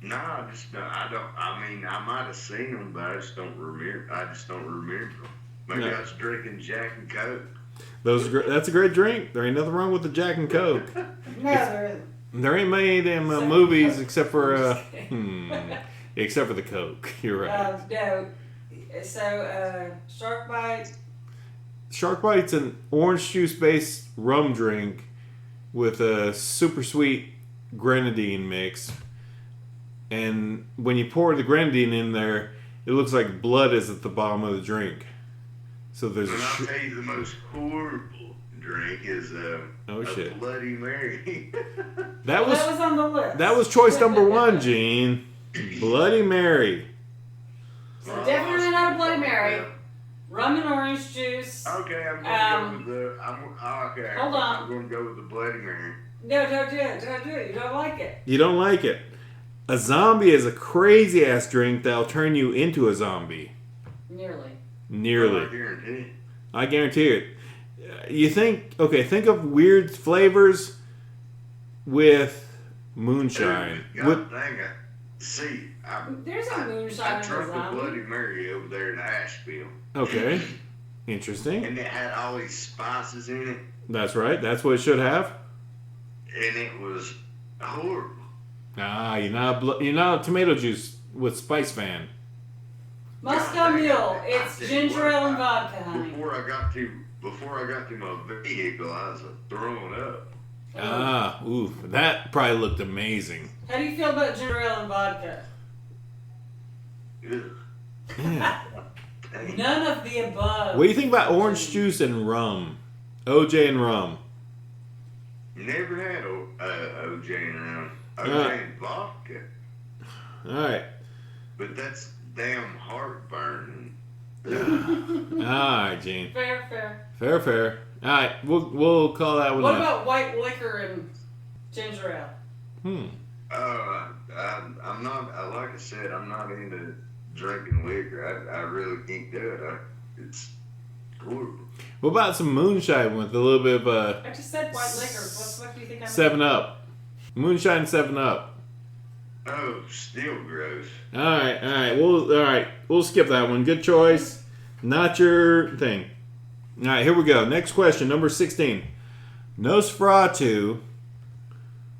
No, I don't. I mean, I might have seen them, but I just don't remember. Maybe No. I was drinking Jack and Coke. That's a great drink. There ain't nothing wrong with the Jack and Coke. No, there isn't. There ain't many damn So- movies except for except for the Coke. You're right. No. So, shark bite. Shark Bite's an orange juice based rum drink with a super sweet grenadine mix. And when you pour the grenadine in there, it looks like blood is at the bottom of the drink. So there's And I'll tell you the most horrible drink is a shit. Bloody Mary. That was on the list. that was choice number 1, Gene. Bloody Mary. So definitely not a Bloody Mary. Rum and orange juice. Okay, I'm going to go with the. Hold on. I'm going to go with the Bloody Mary. No, don't do it. Don't do it. You don't like it. You don't like it. A zombie is a crazy ass drink that'll turn you into a zombie. Nearly. I guarantee. I guarantee it. You think of weird flavors with moonshine. God dang it. See, There's a moonshine I in a drunk a zombie. Bloody Mary over there in Asheville. Okay. Interesting. And it had all these spices in it. That's right. That's what it should have. And it was horrible. You're not a tomato juice with spice fan. Moscow Mule. It's ginger ale and vodka, honey. Before I got to my vehicle, I was throwing up. Ooh, that probably looked amazing. How do you feel about ginger ale and vodka? Ugh. Yeah. None of the above. What do you think about orange juice and rum? OJ and rum. Never had OJ and OJ and vodka. All right. But that's damn heartburn. All right, Gene. Fair. Fair. All right, we'll call that one What up. about white liquor and ginger ale? I'm not. Like I said, I'm not into drinking liquor. I really can't do it. It's horrible. What about some moonshine with a little bit of I just said white liquor. What do you think I'm 7 Up? Moonshine 7 Up. Oh, still gross. All right. We'll skip that one. Good choice. Not your thing. All right, here we go. Next question, number 16. Nosferatu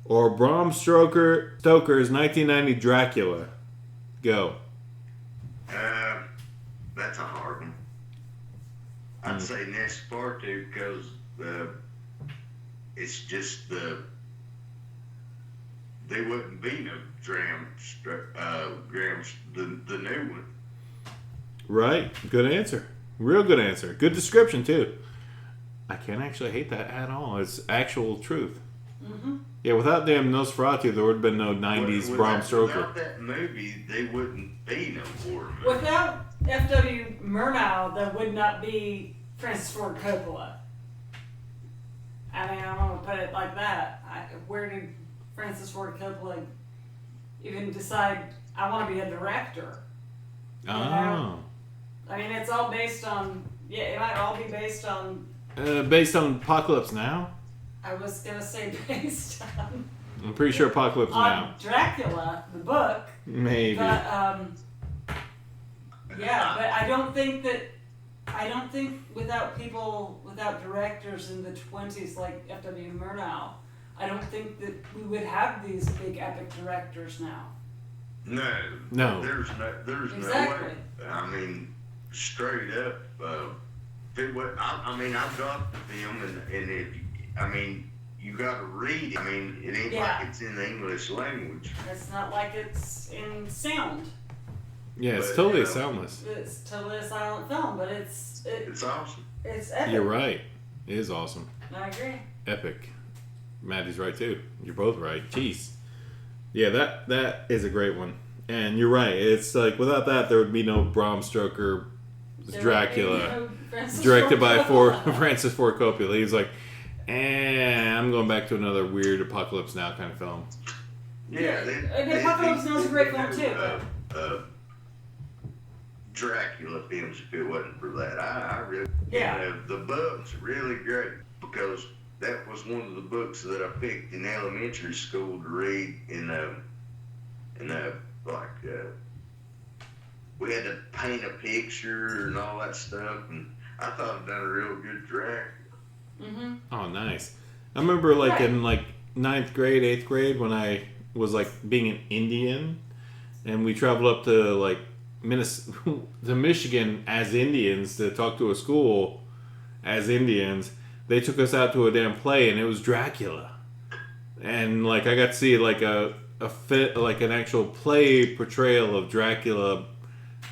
or Bram Stoker's 1990 Dracula? Go. That's a hard one. I'd say Nosferatu because it's just they wouldn't be no Grams, the new one. Right. Good answer. Real good answer. Good description, too. I can't actually hate that at all. It's actual truth. Mm-hmm. Yeah, without damn Nosferatu, there would have been no 90s Bram Stoker. Without that movie, they wouldn't be no horror movie. Without F.W. Murnau, there would not be Francis Ford Coppola. I mean, I'm going to put it like that. Where did Francis Ford Coppola even decide, I want to be a director? Oh. Know? I mean, it's all based on, it might all be based on... based on Apocalypse Now? I was going to say based on... I'm pretty sure Apocalypse Now. Dracula, the book. Maybe. But, yeah, but I don't think without directors in the 20s like F.W. Murnau, I don't think that we would have these big epic directors now. No. There's exactly. No way. I mean, straight up, if it was, I've got the film, and if, you got to read it. I mean, it ain't like it's in the English language. It's not like it's in sound. Yeah, it's totally soundless. It's totally a silent film, but it's awesome. It's epic. You're right. It is awesome. I agree. Epic. Maddie's right too. You're both right. Jeez. Yeah, that is a great one. And you're right. It's like without that, there would be no Bram Stoker Dracula, directed by Francis Ford Coppola. He's like, I'm going back to another weird Apocalypse Now kind of film. Yeah, Apocalypse Now is a great film too. Dracula films, if it wasn't for that, I really, the book's really great because that was one of the books that I picked in elementary school to read we had to paint a picture and all that stuff, and I thought I'd done a real good Dracula. Mm-hmm. Oh, nice. I remember in 9th grade, 8th grade when I was being an Indian, and we traveled up to to Michigan as Indians to talk to a school as Indians. They took us out to a damn play, and it was Dracula, and I got to see an actual play portrayal of Dracula,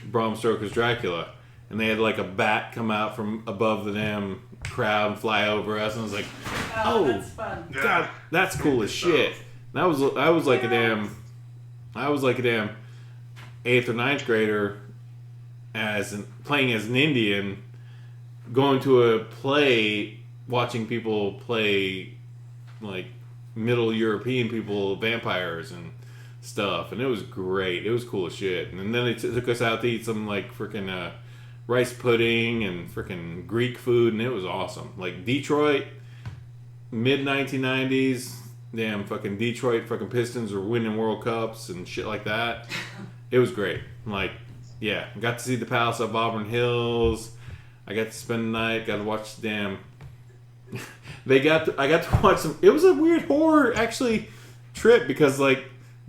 Bram Stoker's Dracula, and they had a bat come out from above the damn crowd and fly over us, and I was like, oh that's fun. God, that's cool as shit. And I was like a damn 8th or 9th grader playing as an Indian, going to a play, watching people play Middle European people, vampires and stuff, and it was great. It was cool as shit. And then they took us out to eat some freaking rice pudding and freaking Greek food, and it was awesome. Detroit, mid 1990s, damn fucking Detroit fucking Pistons were winning World Cups and shit like that. It was great. I got to see the Palace of Auburn Hills. I got to spend the night. Got to watch the damn. I got to watch some. It was a weird horror actually trip because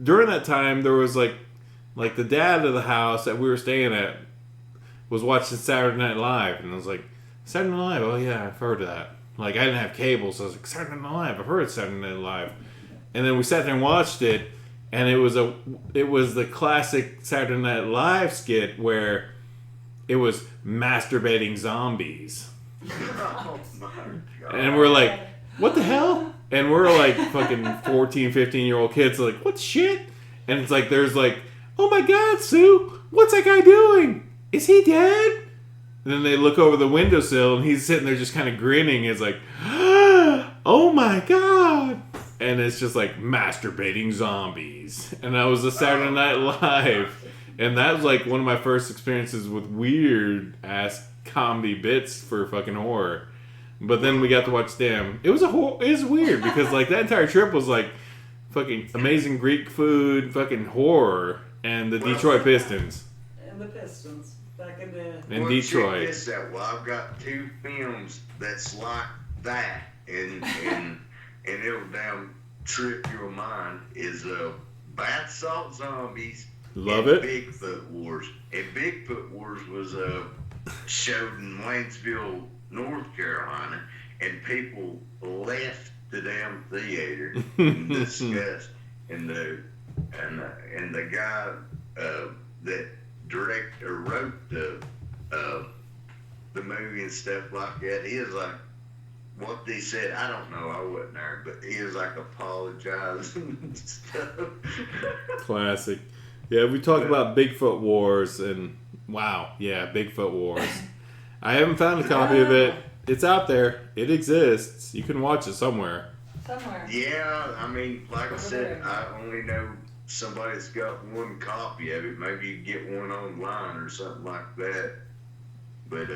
during that time there was the dad of the house that we were staying at was watching Saturday Night Live, and I was like, Saturday Night Live. Oh yeah, I've heard of that. I didn't have cable, so I was like, Saturday Night Live. I've heard of Saturday Night Live. And then we sat there and watched it, and it was the classic Saturday Night Live skit where it was masturbating zombies. Oh my God. And we're like, what the hell? And we're fucking 14, 15-year-old kids what shit? And it's there's oh my God, Sue, what's that guy doing? Is he dead? And then they look over the windowsill and he's sitting there just kind of grinning. It's oh my God. And it's just masturbating zombies. And that was a Saturday Night Live. And that was one of my first experiences with weird ass comedy bits for fucking horror. But then we got to watch them. It was weird because that entire trip was fucking amazing Greek food, fucking horror, and the Detroit Pistons. And the Pistons back in the Detroit. Check this out. Well, I've got 2 films that's like that, and it'll damn trip your mind. Is Bath Salt Zombies. Love and it. Bigfoot Wars. And Bigfoot Wars was showed in Waynesville, North Carolina, and people left the damn theater in disgust. and the guy that wrote the movie and stuff like that, he was like, what they said, I don't know, I wasn't there, but he was like apologizing and stuff. Classic. Yeah, we talk about Bigfoot Wars, and wow, yeah, Bigfoot Wars. I haven't found a copy of it. It's out there. It exists. You can watch it somewhere. Somewhere. Yeah, I mean, like I said, I only know somebody that's got one copy of it. Maybe you get one online or something like that. But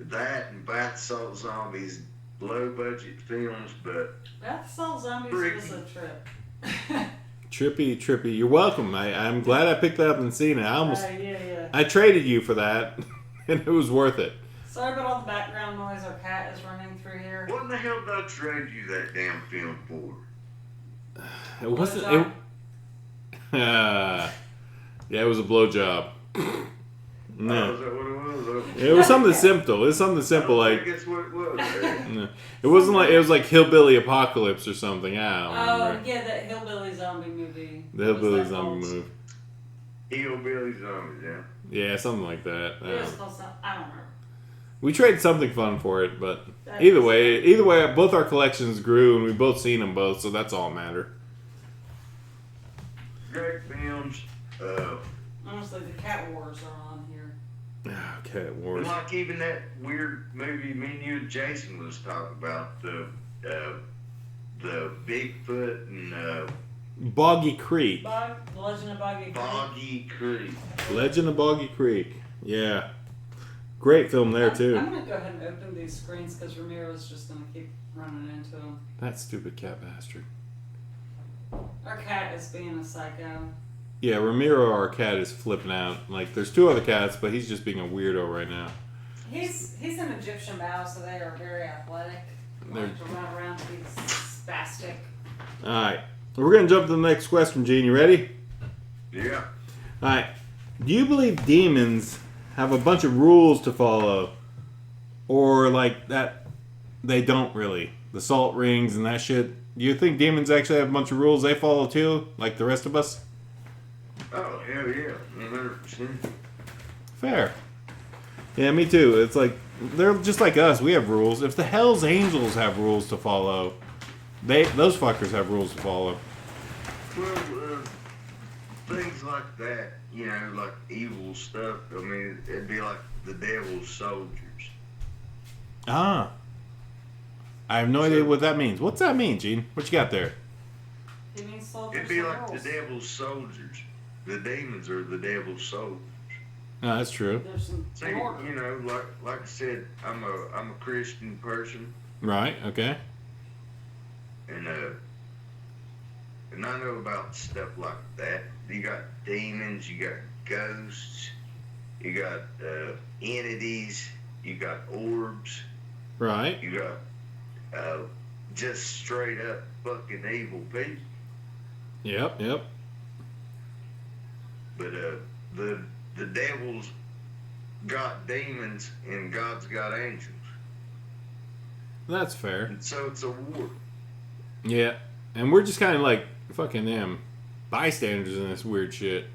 that and Bath Salt Zombies, low budget films, but Bath Salt Zombies was a trip. Trippy. You're welcome. I'm glad I picked that up and seen it. Yeah. I traded you for that, and it was worth it. Sorry about all the background noise. Our cat is running through here. what in the hell did I trade you that damn film for? It wasn't. Yeah, it was a blowjob. No. Oh, is that what it was? It was something simple. It was something simple like. Guess what it was? No. It wasn't like it was like Hillbilly Apocalypse or something. I don't remember. Yeah, that Hillbilly Zombie movie. The Hillbilly Zombie movie. Hillbilly Zombies, yeah. Yeah, something like that. It was called something. I don't remember. We traded something fun for it, but either way, both our collections grew and we both seen them both, so that's all that matter. Great films. Honestly, the Cat Wars are on here. Cat Wars. Like even that weird movie me and you and Jason was talking about, the Bigfoot and Boggy Creek. The Legend of Boggy Creek. Boggy Creek. Legend of Boggy Creek. Yeah. Great film there, too. I'm going to go ahead and open these screens because Ramiro's just going to keep running into them. That stupid cat bastard. Our cat is being a psycho. Yeah, Ramiro, our cat, is flipping out. Like, there's two other cats, but he's just being a weirdo right now. He's an Egyptian mouse, so they are very athletic. They like to run around and be spastic. Alright. We're going to jump to the next question, Gene. You ready? Yeah. Alright. Do you believe demons have a bunch of rules to follow? Or, like, that they don't really? The salt rings and that shit. Do you think demons actually have a bunch of rules they follow too? Like the rest of us? Oh, hell yeah. 100%. Fair. Yeah, me too. It's like, they're just like us. We have rules. If the Hell's Angels have rules to follow, those fuckers have rules to follow. Well, things like that, you know, like evil stuff. I mean, it'd be like the devil's soldiers. Ah. I have no idea what that means. What's that mean, Gene? What you got there? It means soldiers. It'd be like the devil's soldiers. The demons are the devil's soldiers. Oh, that's true. There's some See, you know, like I said, I'm a Christian person, Right, okay. and I know about stuff like that. You got demons, you got ghosts, you got entities, you got orbs, Right. you got just straight up fucking evil people. Yep. But the devil's got demons and God's got angels. That's fair. And so it's a war. Yeah. And we're just kind of like fucking them bystanders in this weird shit.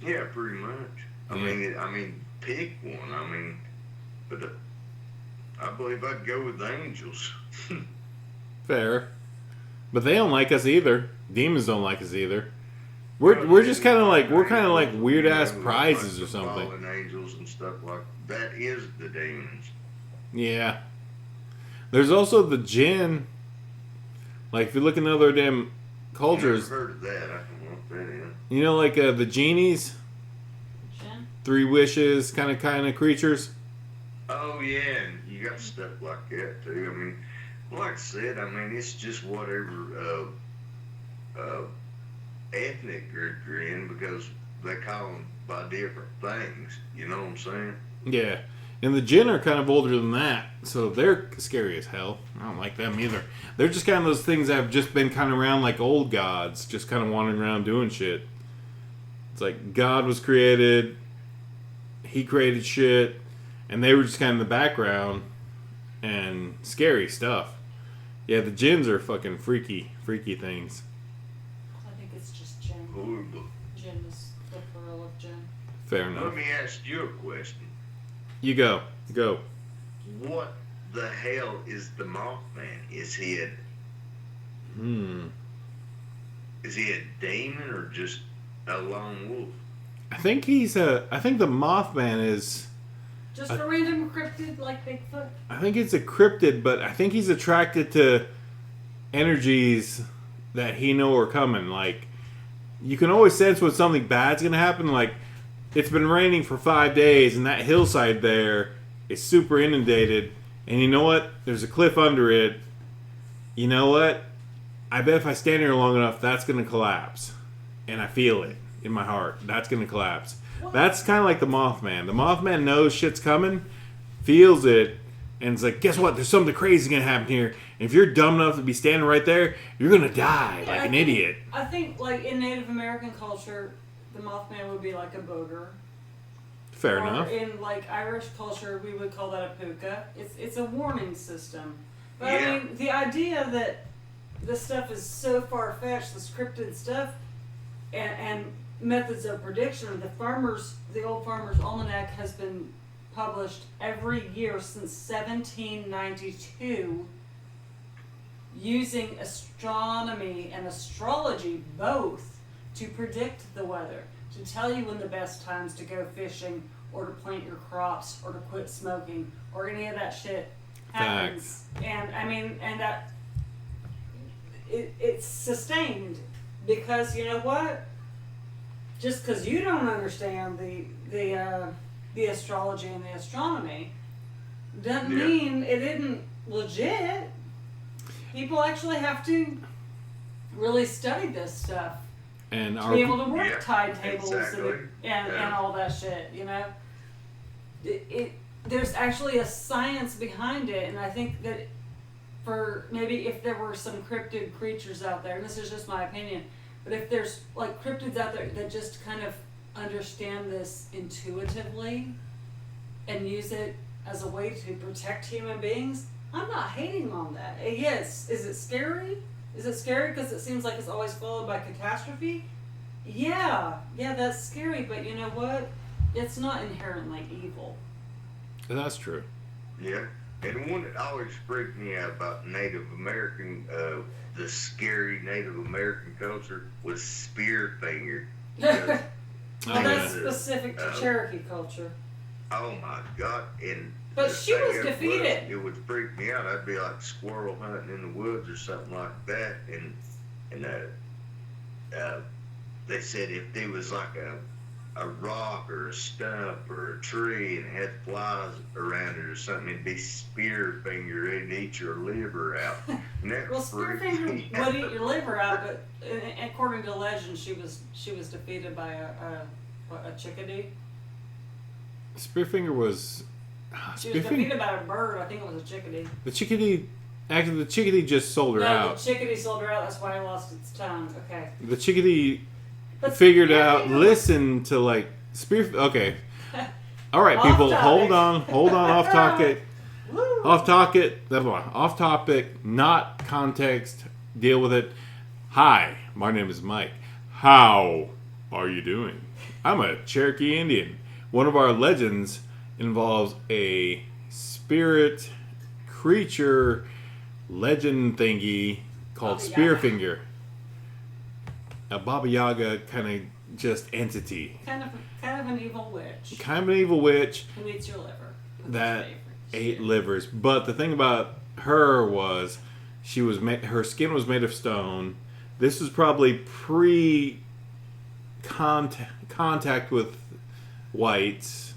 Yeah, pretty much. I mean, pick one. I mean, but I believe I'd go with the angels. Fair. But they don't like us either. Demons don't like us either. We're just kind of like weird ass prizes or something. Fallen angels and stuff like that is the demons. Yeah. There's also the jinn. Like if you look in other damn cultures, Never heard of that. I can lump that in. you know, like the genies, Jinn? 3 wishes kind of creatures. Oh yeah, and you got stuff like that too. I mean, like I said, I mean it's just whatever ethnic group you're in because they call them by different things. You know what I'm saying? Yeah. And the jinn are kind of older than that, so they're scary as hell. I don't like them either. They're just kind of those things that have just been kind of around like old gods, just kind of wandering around doing shit. It's like God was created, he created shit, and they were just kind of in the background and scary stuff. Yeah, the jinns are fucking freaky things. Like horrible. Jin is the plural of Jin. Fair enough. Let me ask you a question. You go. Go. What the hell is the Mothman? Is he a demon or just a lone wolf? I think the Mothman is... Just a random cryptid like Bigfoot? I think it's a cryptid, but I think he's attracted to energies that he know are coming. Like, you can always sense when something bad's going to happen. Like, it's been raining for 5 days, and that hillside there is super inundated. And you know what? There's a cliff under it. You know what? I bet if I stand here long enough, that's going to collapse. And I feel it in my heart. That's going to collapse. What? That's kind of like the Mothman. The Mothman knows shit's coming, feels it, and it's like, guess what? There's something crazy going to happen here. And if you're dumb enough to be standing right there, you're going to die like an idiot. I think, like, in Native American culture, the Mothman would be like a boger. Fair enough. In, like, Irish culture, we would call that a puka. It's a warning system. But, Yeah. I mean, the idea that this stuff is so far-fetched, this cryptid stuff, and methods of prediction, the Old Farmer's Almanac has been published every year since 1792, using astronomy and astrology both to predict the weather, to tell you when the best times to go fishing or to plant your crops or to quit smoking or any of that shit happens. And I mean, and that it's sustained because you know what? Just because you don't understand the astrology and the astronomy doesn't mean it isn't legit. People actually have to really study this stuff And to be able to work tide tables exactly. and all that shit. You know, there's actually a science behind it, and I think that for maybe if there were some cryptid creatures out there, and this is just my opinion, but if there's like cryptids out there that just kind of understand this intuitively and use it as a way to protect human beings, I'm not hating on that. Yes, is it scary? Is it scary because it seems like it's always followed by catastrophe? Yeah, that's scary, but you know what? It's not inherently evil. That's true. Yeah. And one that always freaked me out about Native American, the scary Native American culture was spear finger. Well, that's yeah. specific to Cherokee culture. Oh my God! And But the she thing was it defeated. It would freak me out. I'd be like squirrel hunting in the woods or something like that, and they said if there was like a rock or a stump or a tree and it had flies around it or something, it'd be spear finger. It'd eat your liver out. Well, Spearfinger would eat your liver out, but according to legend, she was defeated by a chickadee. Spearfinger was... She was defeated by a bird. I think it was a chickadee. The chickadee... Actually, the chickadee just sold her out. The chickadee sold her out. That's why it lost its tongue. Okay. The chickadee But figured out, Spearfinger listen to like... Okay. All right, people, hold on, off topic. Off topic, not context, deal with it. Hi, my name is Mike. How are you doing? I'm a Cherokee Indian. One of our legends involves a spirit creature legend thingy called Baba Spearfinger. A Baba Yaga kind of just entity. Kind of an evil witch Kind of an evil witch who eats your liver. that ate livers. But the thing about her was her skin was made of stone. This was probably pre-contact with whites.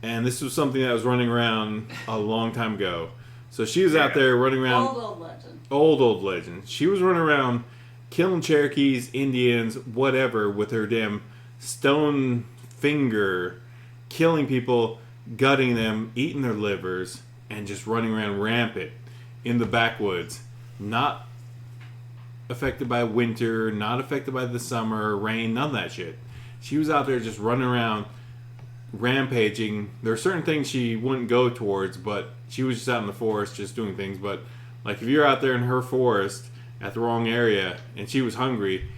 And this was something that was running around a long time ago. So she was out there running around. Old legend. Old legend. She was running around killing Cherokees, Indians, whatever, with her damn stone finger, killing people, gutting them, eating their livers, and just running around rampant in the backwoods. Not affected by winter, not affected by the summer, rain, none of that shit. She was out there just running around, rampaging. There are certain things she wouldn't go towards, but she was just out in the forest just doing things. But like if you're out there in her forest at the wrong area and she was hungry,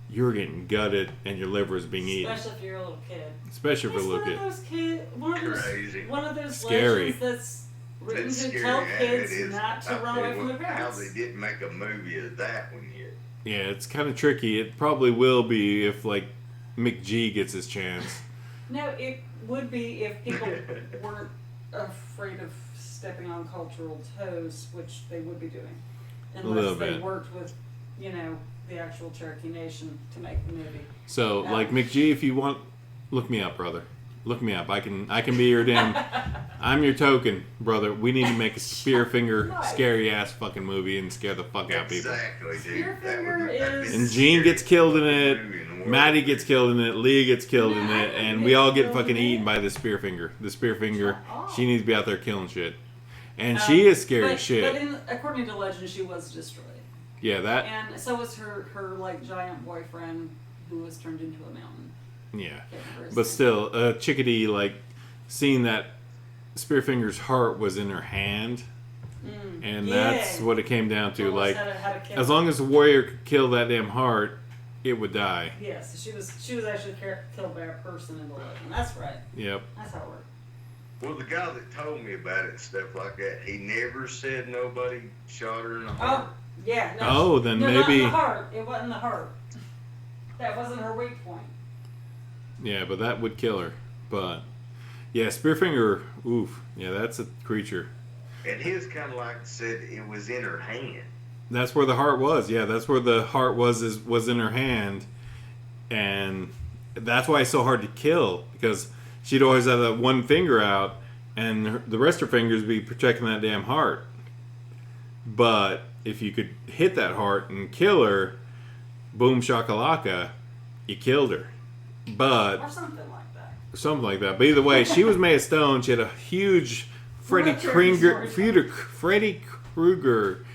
you're getting gutted and your liver is being eaten. Especially if you're a little kid. Especially for a little kid. One of those Scary. legends that's written It's to scary. tell Yeah, kids it is. not to run away from their How parents. they didn't make a movie of that one yet. Yeah, it's kind of tricky. It probably will be if, like, McG gets his chance. No, it would be if people weren't afraid of stepping on cultural toes, which they would be doing. Unless they worked with, the actual Cherokee Nation to make the movie. So, like, McG, if you want, look me up, brother. Look me up. I can be your damn... I'm your token, brother. We need to make a Spearfinger scary ass fucking movie and scare the fuck out of people. Exactly, dude. Spearfinger is... And Gene gets killed in it, Maddie gets killed in it, Leah gets killed in it, and we all get fucking eaten by the Spearfinger. The Spearfinger, she needs to be out there killing shit. And she is scary as shit. But according to legend, she was destroyed. Yeah, that... And so was her like, giant boyfriend who was turned into a mountain. Yeah. But still, Chickadee, like, seeing that Spearfinger's heart was in her hand, and that's what it came down to. Like, as long as the warrior could kill that damn heart, it would die. Yes, she was actually killed by a person in the legend. That's right. Yep. That's how it worked. Well, the guy that told me about it and stuff like that, he never said nobody shot her in the heart. Oh, yeah. No, oh, then maybe... Not in the heart. It wasn't the heart. That wasn't her weak point. Yeah, but that would kill her. But, yeah, Spearfinger, oof. Yeah, that's a creature. And his kind of like said it was in her hand. That's where the heart was. Yeah, that's where the heart was in her hand. And that's why it's so hard to kill. Because she'd always have that one finger out, and the rest of her fingers would be protecting that damn heart. But if you could hit that heart and kill her, boom shakalaka, you killed her. But or something like that. Something like that. But either way, she was made of stone. She had a huge Freddy Krueger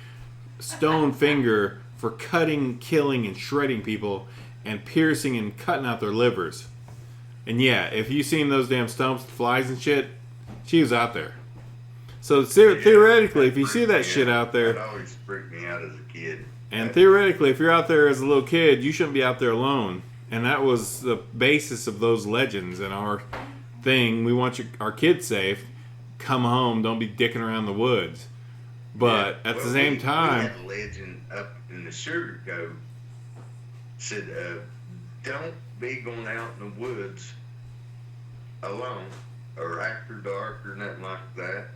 stone finger for cutting, killing, and shredding people, and piercing and cutting out their livers. And yeah, if you seen those damn stumps, flies and shit, she was out there. So theoretically, if you see that shit out there, that always freaked me out as a kid. And theoretically, if you're out there as a little kid, you shouldn't be out there alone. And that was the basis of those legends and our thing. We want our kids safe. Come home. Don't be dicking around the woods. But at the same time... We had a legend up in the Sugar Cove. Said, don't be going out in the woods alone or after dark or nothing like that,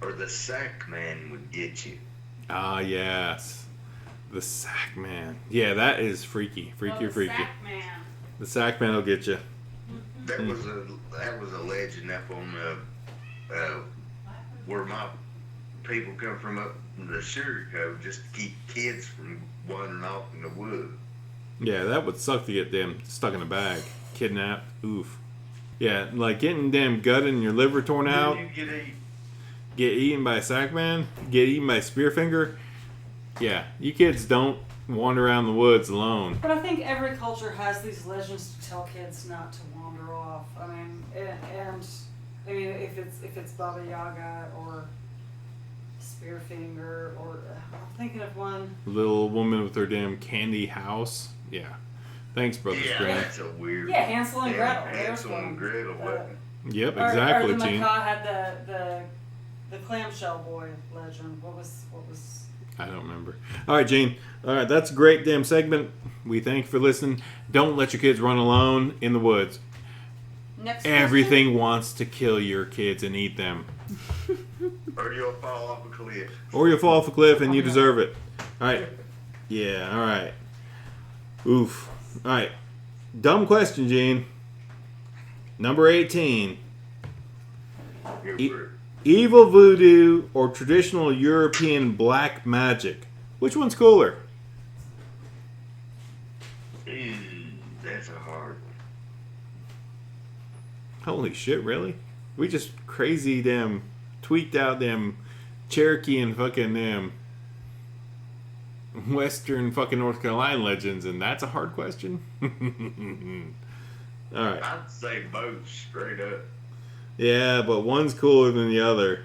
or the sack man would get you. Ah, yes. The sack man. Yeah, that is freaky. Freaky. Sack man. The sack man will get you. That was a legend up on where my people come from up in the Sugar Cove, just to keep kids from wandering off in the woods. Yeah, that would suck to get them stuck in a bag, kidnapped. Oof. Yeah, like getting damn gutted and your liver torn out. Get eaten by a sack man. Get eaten by a Spearfinger. Yeah, you kids don't wander around the woods alone. But I think every culture has these legends to tell kids not to wander off. I mean, if it's Baba Yaga or Spearfinger, or I'm thinking of one. Little woman with her damn candy house. Yeah. Thanks, Brother Scranton. Yeah, that's a weird. Yeah, Hansel and Gretel. Hansel and Gretel. Yep, exactly, or the Gene. macaw had the clamshell boy legend. What was? I don't remember. All right, Gene. All right, that's a great damn segment. We thank you for listening. Don't let your kids run alone in the woods. Next Everything question? wants to kill your kids and eat them. Or you'll fall off a cliff. Or you'll fall off a cliff and you deserve it. All right. Yeah, all right. Oof. All right. Dumb question, Gene. Number 18. Evil voodoo or traditional European black magic? Which one's cooler? That's a hard one. Holy shit, really? We just crazy damn tweaked out damn Cherokee and fucking damn Western fucking North Carolina legends, and that's a hard question? Alright. I'd say both straight up. Yeah, but one's cooler than the other.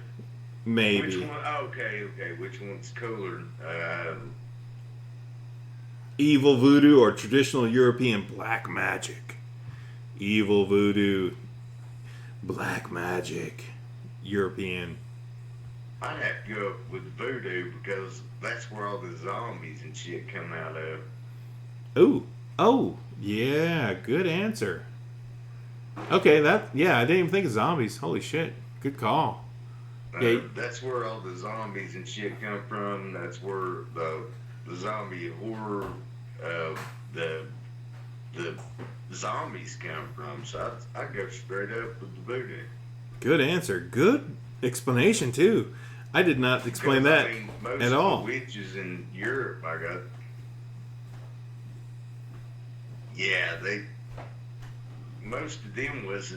Maybe. Which one? Okay. Which one's cooler? Evil voodoo or traditional European black magic? Evil voodoo, black magic, European. I'd have to go with voodoo because that's where all the zombies and shit come out of. Oh, yeah, good answer. Okay, I didn't even think of zombies. Holy shit, good call. Yeah. That's where all the zombies and shit come from. That's where the zombie horror, the zombies come from. So I'd go straight up with the voodoo. Good answer. Good explanation too. I did not explain that most at all. Most witches in Europe, most of them was,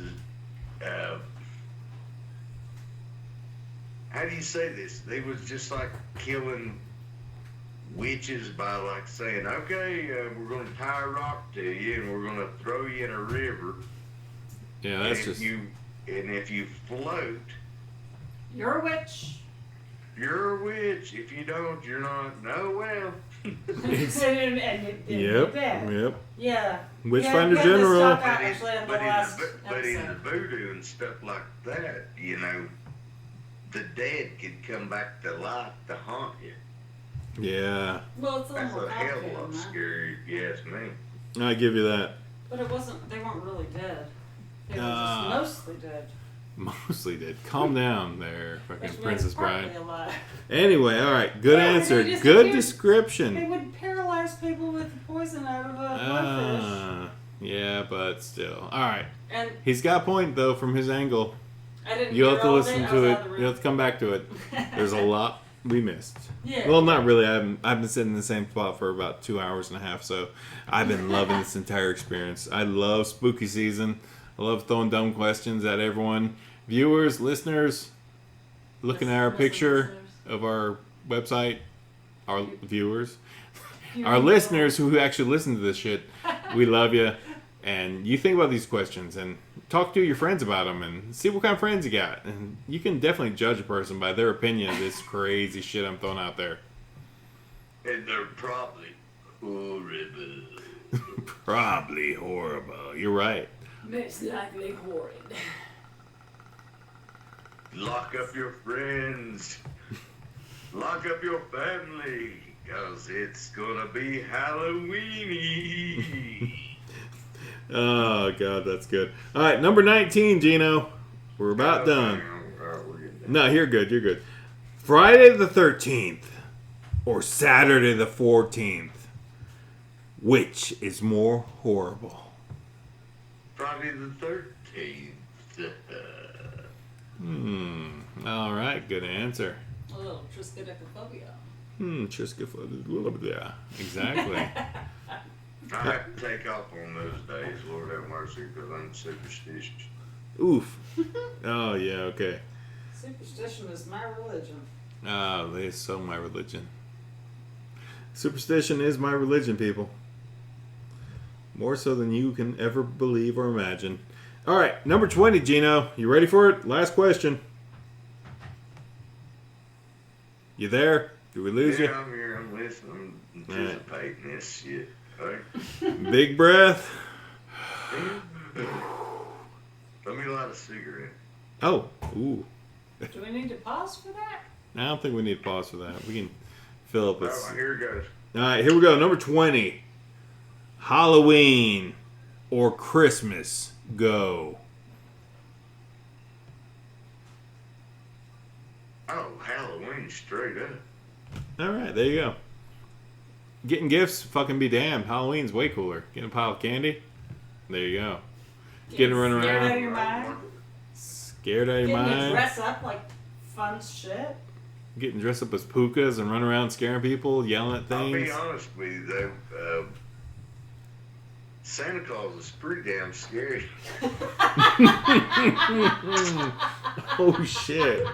how do you say this? They was just like killing witches by like saying, okay, we're going to tie a rock to you and we're going to throw you in a river. Yeah, that's just. And if you float, you're a witch. You're a witch. If you don't, you're not. No, well. Yep. Yeah. Witchfinder General. But in the voodoo and stuff like that, you know, the dead could come back to life to haunt you. Yeah. Well, it's a That's little a hell complicated, of a lot scary, if you ask me. I give you that. But it wasn't. They weren't really dead. They were just mostly dead. Mostly dead. Calm down there, fucking Which Princess means partly Bride. alive. Anyway, all right. Good answer. Good Good description. They would paralyze people with poison out of a bloodfish. Yeah, but still. All right. And he's got a point though from his angle. I didn't. You'll have to hear all of listen it. to it. You'll have to come back to it. There's a lot we missed. Yeah. Well, not really. I've been sitting in the same spot for about 2 hours and a half, so I've been loving this entire experience. I love spooky season. I love throwing dumb questions at everyone. Viewers, listeners, looking at our picture of our website, our viewers, our listeners who actually listen to this shit, we love you. And you think about these questions and talk to your friends about them and see what kind of friends you got. And you can definitely judge a person by their opinion of this crazy shit I'm throwing out there. And they're probably horrible. Probably horrible. You're right. Most likely horrid. Lock up your friends. Lock up your family. Because it's going to be Halloweeny. Oh, God, that's good. All right, number 19, Gino. We're about done. No, you're good. You're good. Friday the 13th or Saturday the 14th. Which is more horrible? Friday the 13th. All right, good answer. A little triskaidekaphobia. Triskaidekaphobia. Exactly. I have to take off on those days, Lord have mercy, because I'm superstitious. Oof. Oh, yeah, okay. Superstition is my religion. Oh, they so my religion. Superstition is my religion, people. More so than you can ever believe or imagine. All right, number 20, Gino. You ready for it? Last question. You there? Did we lose you? Yeah, I'm here. I'm listening. I'm anticipating this shit. Right? Big breath. Let me light a cigarette. Oh, ooh. Do we need to pause for that? I don't think we need to pause for that. We can fill up this. Oh, here it goes. All right, here we go. Number 20. Halloween or Christmas. Go. Oh, Halloween straight up. All right, there you go. Getting gifts, fucking be damned. Halloween's way cooler. Getting a pile of candy. There you go. Getting run around. Scared out of your mind. Scared out of your Getting to mind. dress up like fun shit. Getting dressed up as pukas and run around scaring people, yelling at things. I'll be honest with you, though. Santa Claus is pretty damn scary. Oh shit.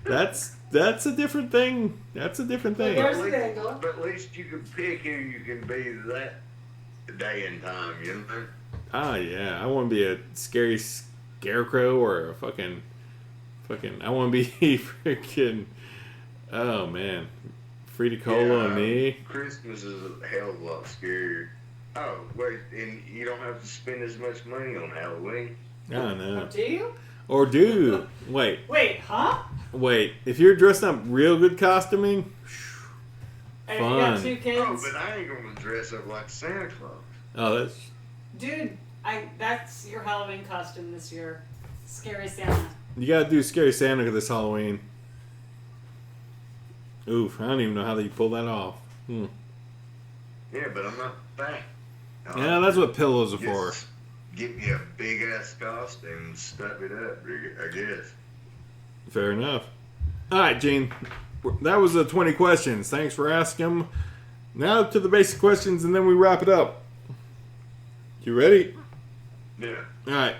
That's a different thing. That's a different thing. There's a angle. But at least you can pick who you can be that day and time, you know? Ah, yeah. I want to be a scary scarecrow or a fucking. I want to be freaking. Oh man, Frida Kahlo and me. Christmas is a hell of a lot scarier. Oh, wait, and you don't have to spend as much money on Halloween. I don't know. Oh, do you? Or do. Wait. Wait, huh? Wait. If you're dressed up real good costuming, And you got fun. 2 kids? Oh, but I ain't gonna dress up like Santa Claus. Oh, that's... Dude, that's your Halloween costume this year. Scary Santa. You gotta do Scary Santa this Halloween. Oof, I don't even know how they pull that off. Yeah, but I'm not fat. Yeah, that's what pillows are for. Just get me a big ass costume and stuff it up, I guess. Fair enough. Alright, Gene. That was the 20 questions. Thanks for asking them. Now to the basic questions and then we wrap it up. You ready? Yeah. Alright.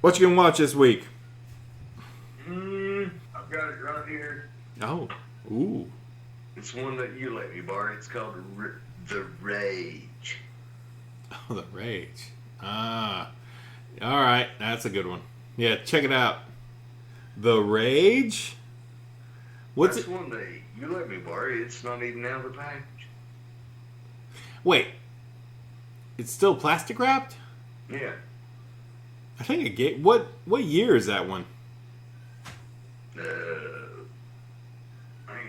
What you gonna watch this week? I've got it right here. Oh. Ooh. It's one that you let me borrow. It's called The Rage. Oh, The Rage. Ah. Alright, that's a good one. Yeah, check it out. The Rage? What's That's it? one that you let me borrow. It's not even out of the package. Wait. It's still plastic wrapped? Yeah. I think it gave... What year is that one? Hang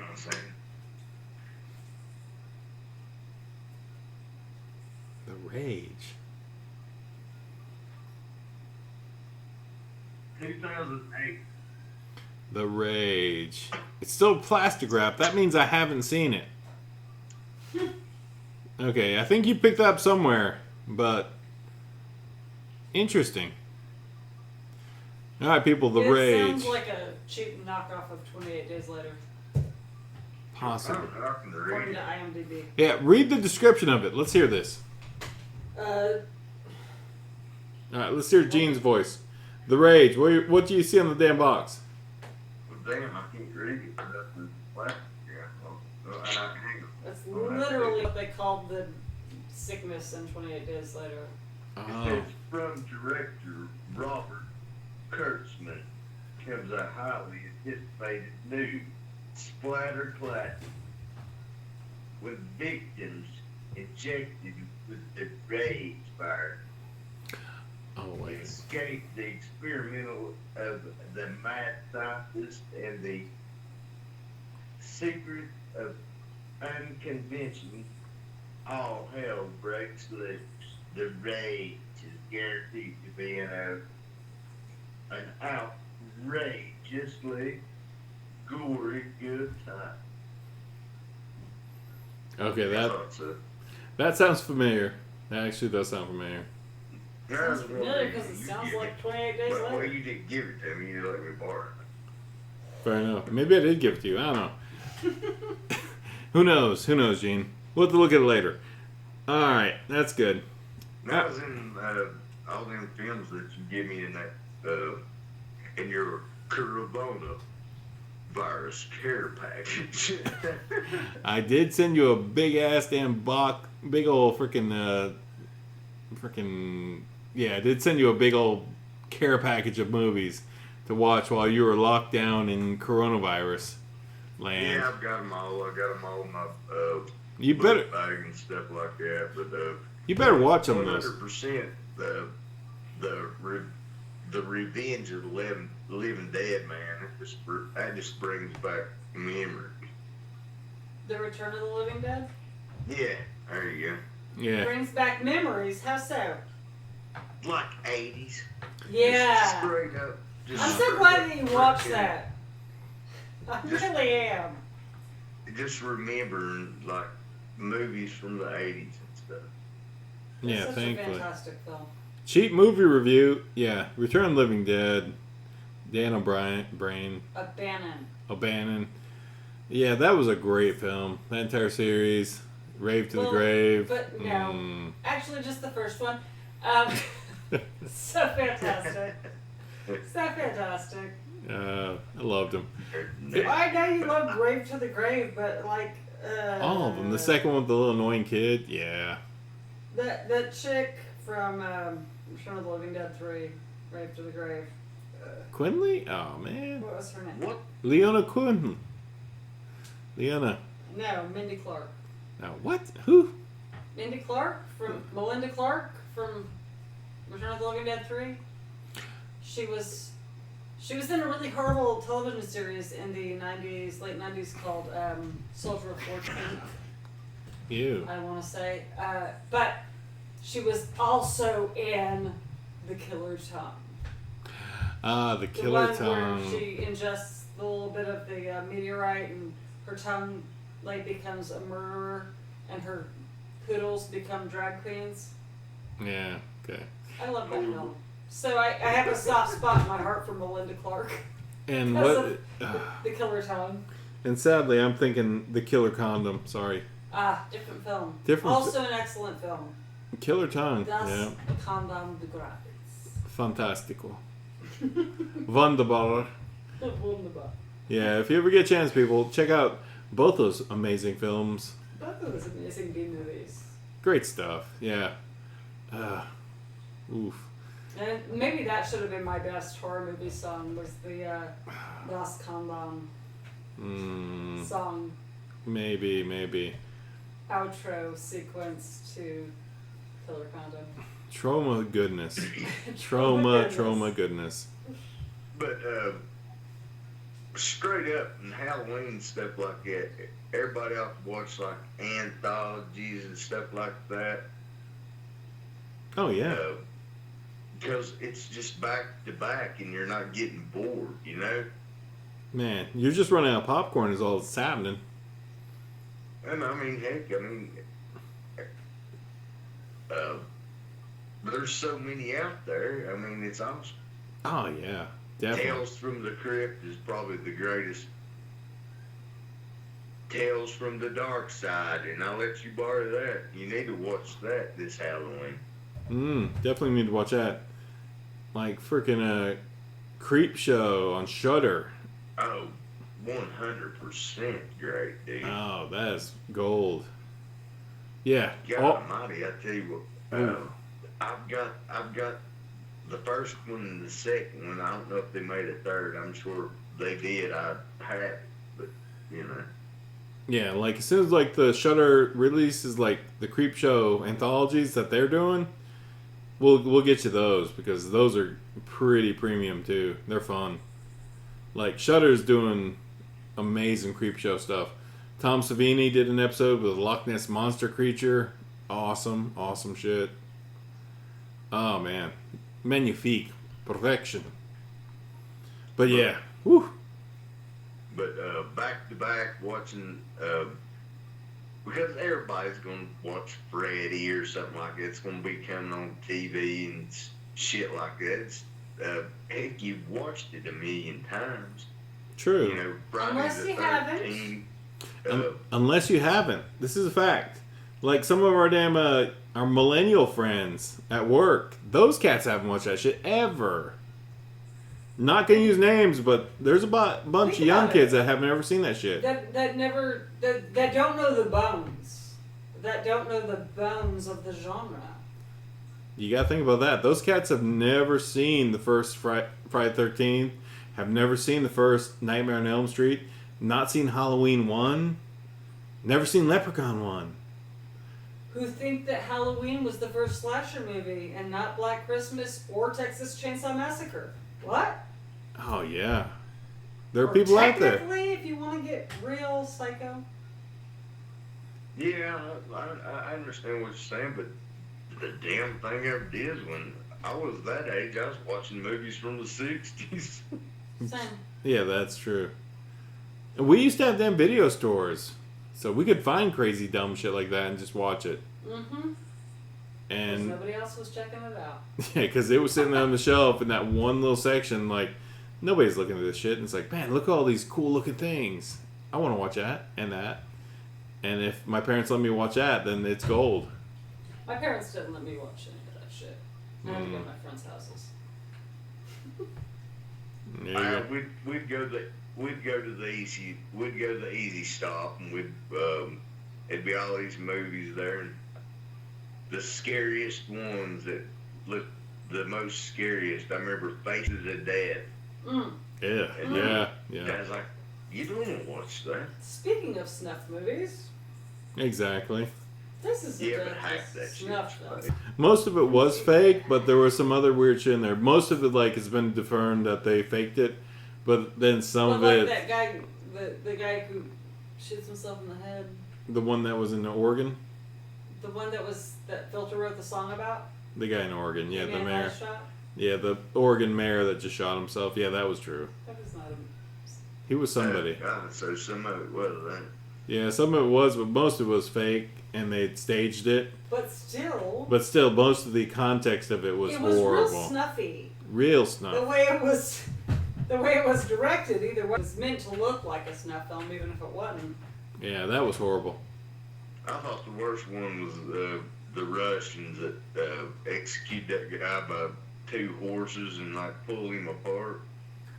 on a second. The Rage. 2008. The Rage. It's still plastic wrap. That means I haven't seen it. Okay, I think you picked that up somewhere, but interesting. All right, people, The it Rage. sounds like a cheap knockoff of 28 Days Later, Possibly. according to IMDb. Yeah, read the description of it. Let's hear this. Uh, All right, let's hear Gene's voice. The Rage. What do you see on the damn box? Well, damn, I can't read it. That's the plastic. Hang on. that's literally what they called the sickness in 28 Days Later. Oh. It says from director Robert Kurtzman comes a highly anticipated new splatter classic with victims injected with the rage virus. Oh, wait. Escape the experimental of the mad scientist and the secret of unconvention. All hell breaks loose. The rage is guaranteed to be an outrageously gory good time. Okay, I thought so. that sounds familiar. That actually does sound familiar. Sounds familiar because it sounds like 28 Days Well, Later. you didn't give it to me. You let me borrow it. Fair enough. Maybe I did give it to you. I don't know. Who knows? Who knows, Gene? We'll have to look at it later. All right, that's good. That was in all them films that you give me in that in your Corona virus care package. I did send you a big ass damn box, big old freaking, yeah. I did send you a big old care package of movies to watch while you were locked down in coronavirus land. Yeah, I've got them all. I got them all in my You better, bag and stuff like that. But you better watch them. 100% the Revenge of the Living Dead, man. That just brings back memory. The Return of the Living Dead? Yeah, there you go. Yeah. Brings back memories. How so? Like 80s. Yeah. Straight up. Just I'm so straight glad up that you watched freaking- that. I really am. Just remembering like movies from the 80s and stuff. Yeah, It's such thankfully. a fantastic film. Cheap movie review. Yeah, Return of the Living Dead. Dan O'Bannon. Yeah, that was a great film. That entire series. Rave to the Grave. But no. Actually, just the first one. So fantastic. So fantastic. I loved them. I know you love Rave to the Grave, but like... All of them. The second one with the little annoying kid. Yeah. That chick from Return of the Living Dead 3, Rave to the Grave. Quinley? Oh, man. What was her name? What? Leona Quinlan. Leona. No, Mindy Clark. Now what? Who? Mindy Clark from Melinda Clark from Return of the Living Dead 3. She was in a really horrible television series in the late 90s called Soldier of Fortune. Ew. I want to say, but she was also in The Killer Tongue. Ah, The Killer the one Tongue. where she ingests a little bit of the meteorite and her tongue like becomes a murderer and her poodles become drag queens. Yeah. Okay. I love that film. So I have a soft spot in my heart for Melinda Clark. And Because what? of the Killer Tongue. And sadly, I'm thinking The Killer Condom. Sorry. Different film. Different Also an excellent film. Killer Tongue. Das Yeah. Condom de Gratis. Fantastico. Wunderbar. Wunderbar. Yeah, if you ever get a chance, people, check out both those amazing films. Both of those amazing B movies. Great stuff. Yeah. Oof. And maybe that should have been my best horror movie song, was the Das Condom song. Maybe. Outro sequence to Killer Condom. Trauma goodness. Trauma Trauma goodness. But straight up in Halloween stuff like that, everybody ought to watch like anthologies and stuff like that. Oh, yeah. Because it's just back to back and you're not getting bored, you know? Man, you're just running out of popcorn is all that's happening. And I mean, heck, there's so many out there. I mean, it's awesome. Oh, yeah. Definitely. Tales from the Crypt is probably the greatest. Tales from the Dark Side, and I'll let you borrow that. You need to watch that this Halloween. Definitely need to watch that. Like freaking Creep Show on Shudder. Oh, 100% great, dude. Oh, that is gold. Yeah. God Almighty, I tell you what. I've got the first one and the second one. I don't know if they made a third. I'm sure they did. I have, but you know. Yeah, like as soon as like the Shudder releases like the Creep Show anthologies that they're doing, we'll get you those because those are pretty premium too. They're fun. Like Shudder's doing amazing Creep Show stuff. Tom Savini did an episode with a Loch Ness monster creature. Awesome shit. Oh man, magnifique, perfection. But yeah, whew. But back to back watching, because everybody's gonna watch Freddy or something like that. It's gonna be coming on TV and shit like that. Heck, you've watched it a million times. True. You know, Friday Unless the you 13th. Unless you haven't. This is a fact. Like some of our damn our millennial friends at work, those cats haven't watched that shit ever. Not gonna use names, but there's a bunch of young kids that haven't ever seen that shit. That don't know the bones. That don't know the bones of the genre. You gotta think about that. Those cats have never seen the first Friday the 13th, have never seen the first Nightmare on Elm Street, not seen Halloween 1, never seen Leprechaun 1. Who think that Halloween was the first slasher movie and not Black Christmas or Texas Chainsaw Massacre? What? Oh yeah, there are people out there. Technically, if you want to get real psycho. Yeah, I understand what you're saying, but the damn thing ever did when I was that age, I was watching movies from the 60s. Same. Yeah, that's true. And we used to have them video stores, so we could find crazy dumb shit like that and just watch it. Mm-hmm. And nobody else was checking it out. yeah, because it was sitting on the shelf in that one little section, like nobody's looking at this shit, and it's like, man, look at all these cool looking things. I want to watch that and that. And if my parents let me watch that, then it's gold. My parents didn't let me watch any of that shit. I had to go to my friends' houses. We'd go to the easy stop, and it'd be all these movies there, and the scariest ones that look the most scariest. I remember Faces of Death. Yeah, And yeah. That's like You don't want to watch that. Speaking of snuff movies, Exactly. this is Yeah, a but half that shit. snuff film. Most of it was fake, but there was some other weird shit in there. Most of it, like, has been confirmed that they faked it, but then some But of like it, that guy, the guy who shoots himself in the head, the one that was in Oregon, the one that Filter wrote the song about. the guy in Oregon, yeah, the man mayor, got shot. yeah, the Oregon mayor that just shot himself. Yeah, that was true. That was not a. He was somebody. God, so some of it was that. Yeah, some of it was, but most of it was fake, and they staged it. But still. But still, most of the context of it was horrible. Real snuffy. Real snuff. The way it was directed, either way, it was meant to look like a snuff film, even if it wasn't. Yeah, that was horrible. I thought the worst one was the Russians that executed that guy by 2 horses and like pull him apart.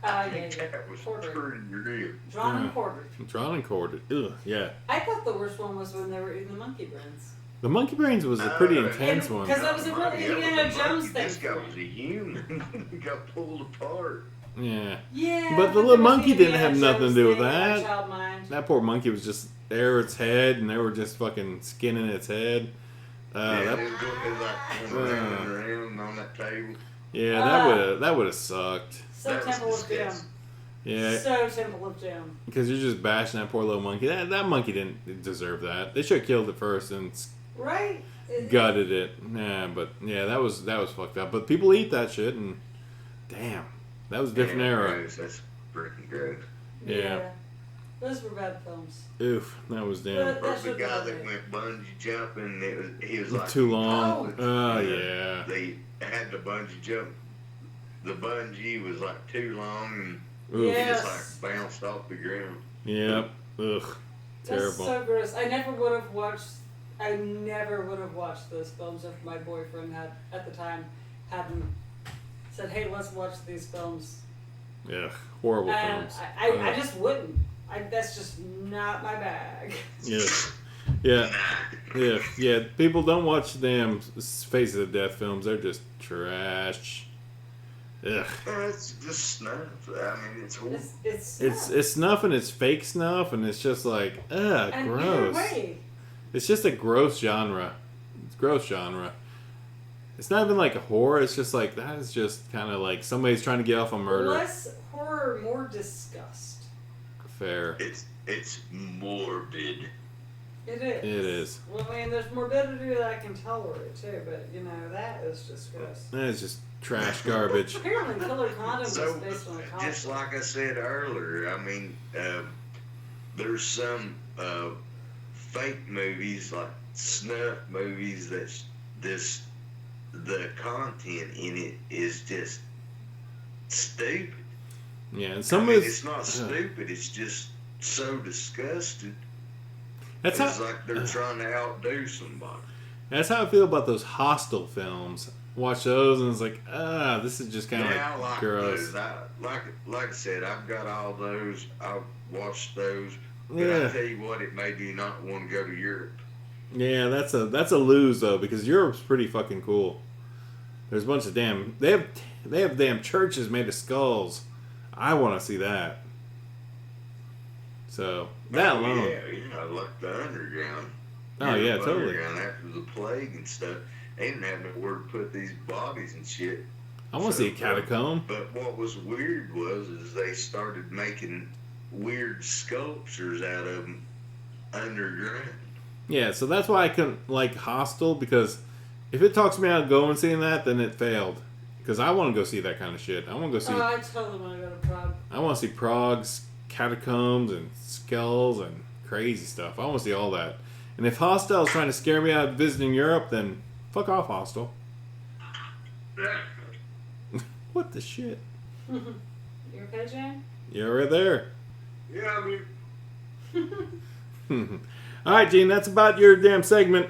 I think that was pretty real. Drawn and quartered. Drawn and quartered. Ugh, yeah. I thought the worst one was when they were eating the monkey brains. The monkey brains was a pretty intense one. Because that was a real Indiana Jones thing. This guy was a human. He got pulled apart. Yeah. Yeah. But the little monkey didn't have Indiana nothing to Jones do with thing in my that. child mind. That poor monkey was just there, its head, and they were just fucking skinning its head. Yeah, it was like around and around on that table. Yeah, that would have sucked. So Temple of Doom. Yeah. So Temple of Doom. Because you're just bashing that poor little monkey. That monkey didn't deserve that. They should have killed it first and right. Gutted it. Nah, but yeah, that was fucked up. But people eat that shit, and damn, that was a different era. Gross. That's freaking gross. Yeah. Those were bad films. Oof, that was damn. Or the guy that went bungee jumping, he was like too long. Oh yeah. They had the bungee jump. The bungee was like too long, and Oof. he just like bounced off the ground. Yep. Ugh. Terrible. That's so gross. I never would have watched those films if my boyfriend at the time hadn't said, "Hey, let's watch these films." Yeah, horrible and films. I just wouldn't. That's just not my bag. Yeah. People don't watch the damn Face of the Death films. They're just trash. Ugh. It's just snuff. I mean, it's horrible. It's snuff, and it's fake snuff, and it's just like, and gross. Either way. It's just a gross genre. It's a gross genre. It's not even like a horror. It's just like, that is just kind of like somebody's trying to get off a murder. Less horror, more disgust. Fair. It's morbid. It is. It is. Well, I mean, there's morbidity that I can tolerate too, but that is just gross. That is just trash garbage. Apparently, Killer Condom was based on a comic. Just like I said earlier, I mean, there's some fake movies, like snuff movies, the content in it is just stupid. Yeah, and it's not stupid, it's just so disgusting. It's like they're trying to outdo somebody. That's how I feel about those Hostel films. Watch those and it's like, this is just kind of I like gross. Those. Like I said, I've got all those. I've watched those. But Yeah. I tell you what, it made me not want to go to Europe. Yeah, that's a lose though, because Europe's pretty fucking cool. There's a bunch of they have damn churches made of skulls. I want to see that. So that alone. Yeah, like the underground. Oh yeah, totally. Underground after the plague and stuff, they didn't have nowhere to put these bodies and shit. I want to see a catacomb. But what was weird is they started making weird sculptures out of them underground. Yeah, so that's why I couldn't like Hostel, because if it talks me out of going seeing that, then it failed. Because I want to go see that kind of shit. I want to go see. Oh, I totally want to go to Prague. I want to see Prague's catacombs and skulls and crazy stuff. I want to see all that. And if Hostel's trying to scare me out of visiting Europe, then fuck off, Hostel. What the shit? You okay, Jane? You're right there. Yeah, I mean. All right, Gene, that's about your damn segment.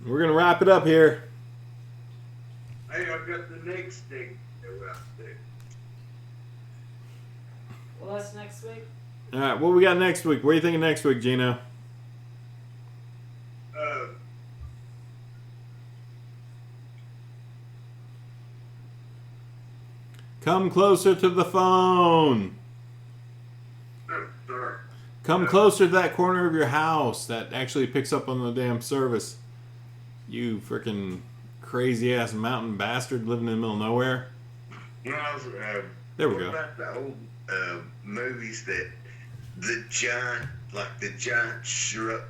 We're going to wrap it up here. Hey, I've got the next thing to go out there. Well, that's next week. All right, what we got next week? What are you thinking next week, Gino? Come closer to the phone. Oh, sorry. Come closer to that corner of your house that actually picks up on the damn service. You freaking crazy ass mountain bastard living in the middle of nowhere. No, I was, There we what go. about the old movies that the giant shrub,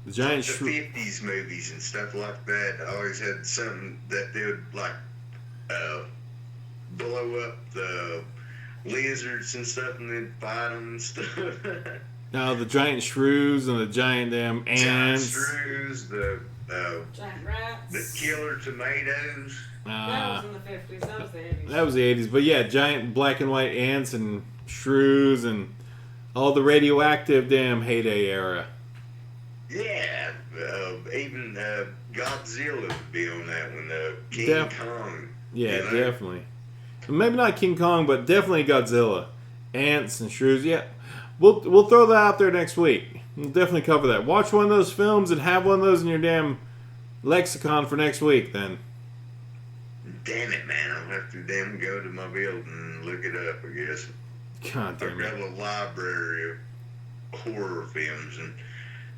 The giant the shrew. 50s movies and stuff like that always had something that they would like blow up the lizards and stuff and then fight them and stuff. No, the giant shrews and the giant damn Giant ants. shrews, the Giant rats. the killer tomatoes. That was in the 50s. That was the 80s. That was the 80s. But yeah, giant black and white ants and shrews and all the radioactive damn heyday era. Yeah, even Godzilla would be on that one. King Kong. Yeah, you know? definitely. Maybe not King Kong, but definitely Godzilla. Ants and shrews. Yeah, we'll throw that out there next week. We'll definitely cover that. Watch one of those films and have one of those in your damn lexicon for next week. Then. Damn it, man! I'll have to go to my building and look it up. I guess. God damn I've got it. a library of horror films, and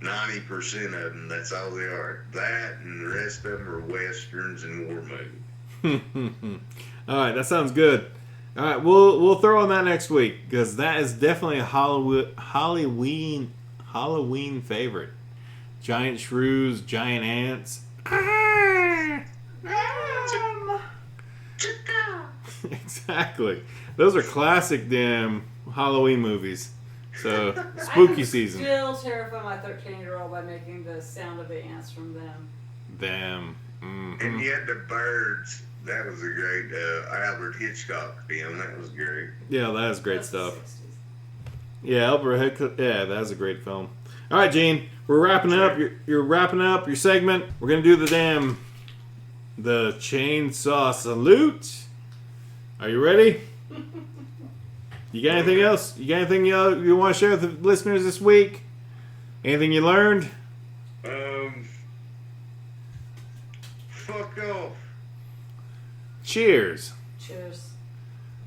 90% of them, that's all they are. That and the rest of them are westerns and war movies. All right, that sounds good. All right, we'll throw on that next week because that is definitely a Halloween favorite. Giant shrews, giant ants. Exactly. Those are classic damn Halloween movies. So spooky season. I can still terrify my 13-year-old by making the sound of the ants from them. Them. And you had the birds. That was a great Albert Hitchcock film. That was great. Yeah, that is great That's stuff. the 60s. Yeah, Albert Hitchcock. Yeah, that was a great film. All right, Gene, we're wrapping up. You're wrapping up your segment. We're gonna do the chainsaw salute. Are you ready? You got anything else? You got anything you want to share with the listeners this week? Anything you learned? Fuck off. Cheers. Cheers.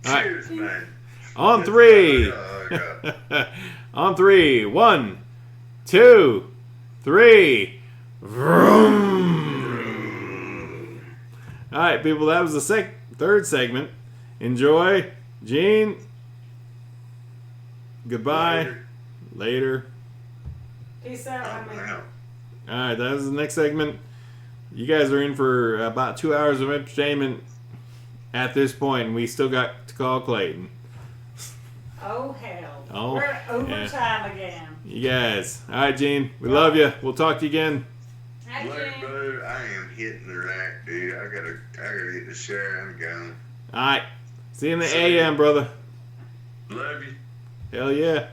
All right. Cheers, man. On three. Oh, God. On three. 1, 2, 3. Vroom. All right, people. That was the third segment. Enjoy. Gene. Goodbye. Later. Peace out, Oh, honey. wow. All right, that is the next segment. You guys are in for about 2 hours of entertainment at this point, and we still got to call Clayton. Oh, hell. Oh, We're at overtime yeah. again. You guys. All right, Gene. We love you. We'll talk to you again. Hi, Later, Jane. brother. I am hitting the rack, dude. I gotta hit the shower. I'm going. All right. See you in the See ya. AM, brother. Love you. Hell yeah.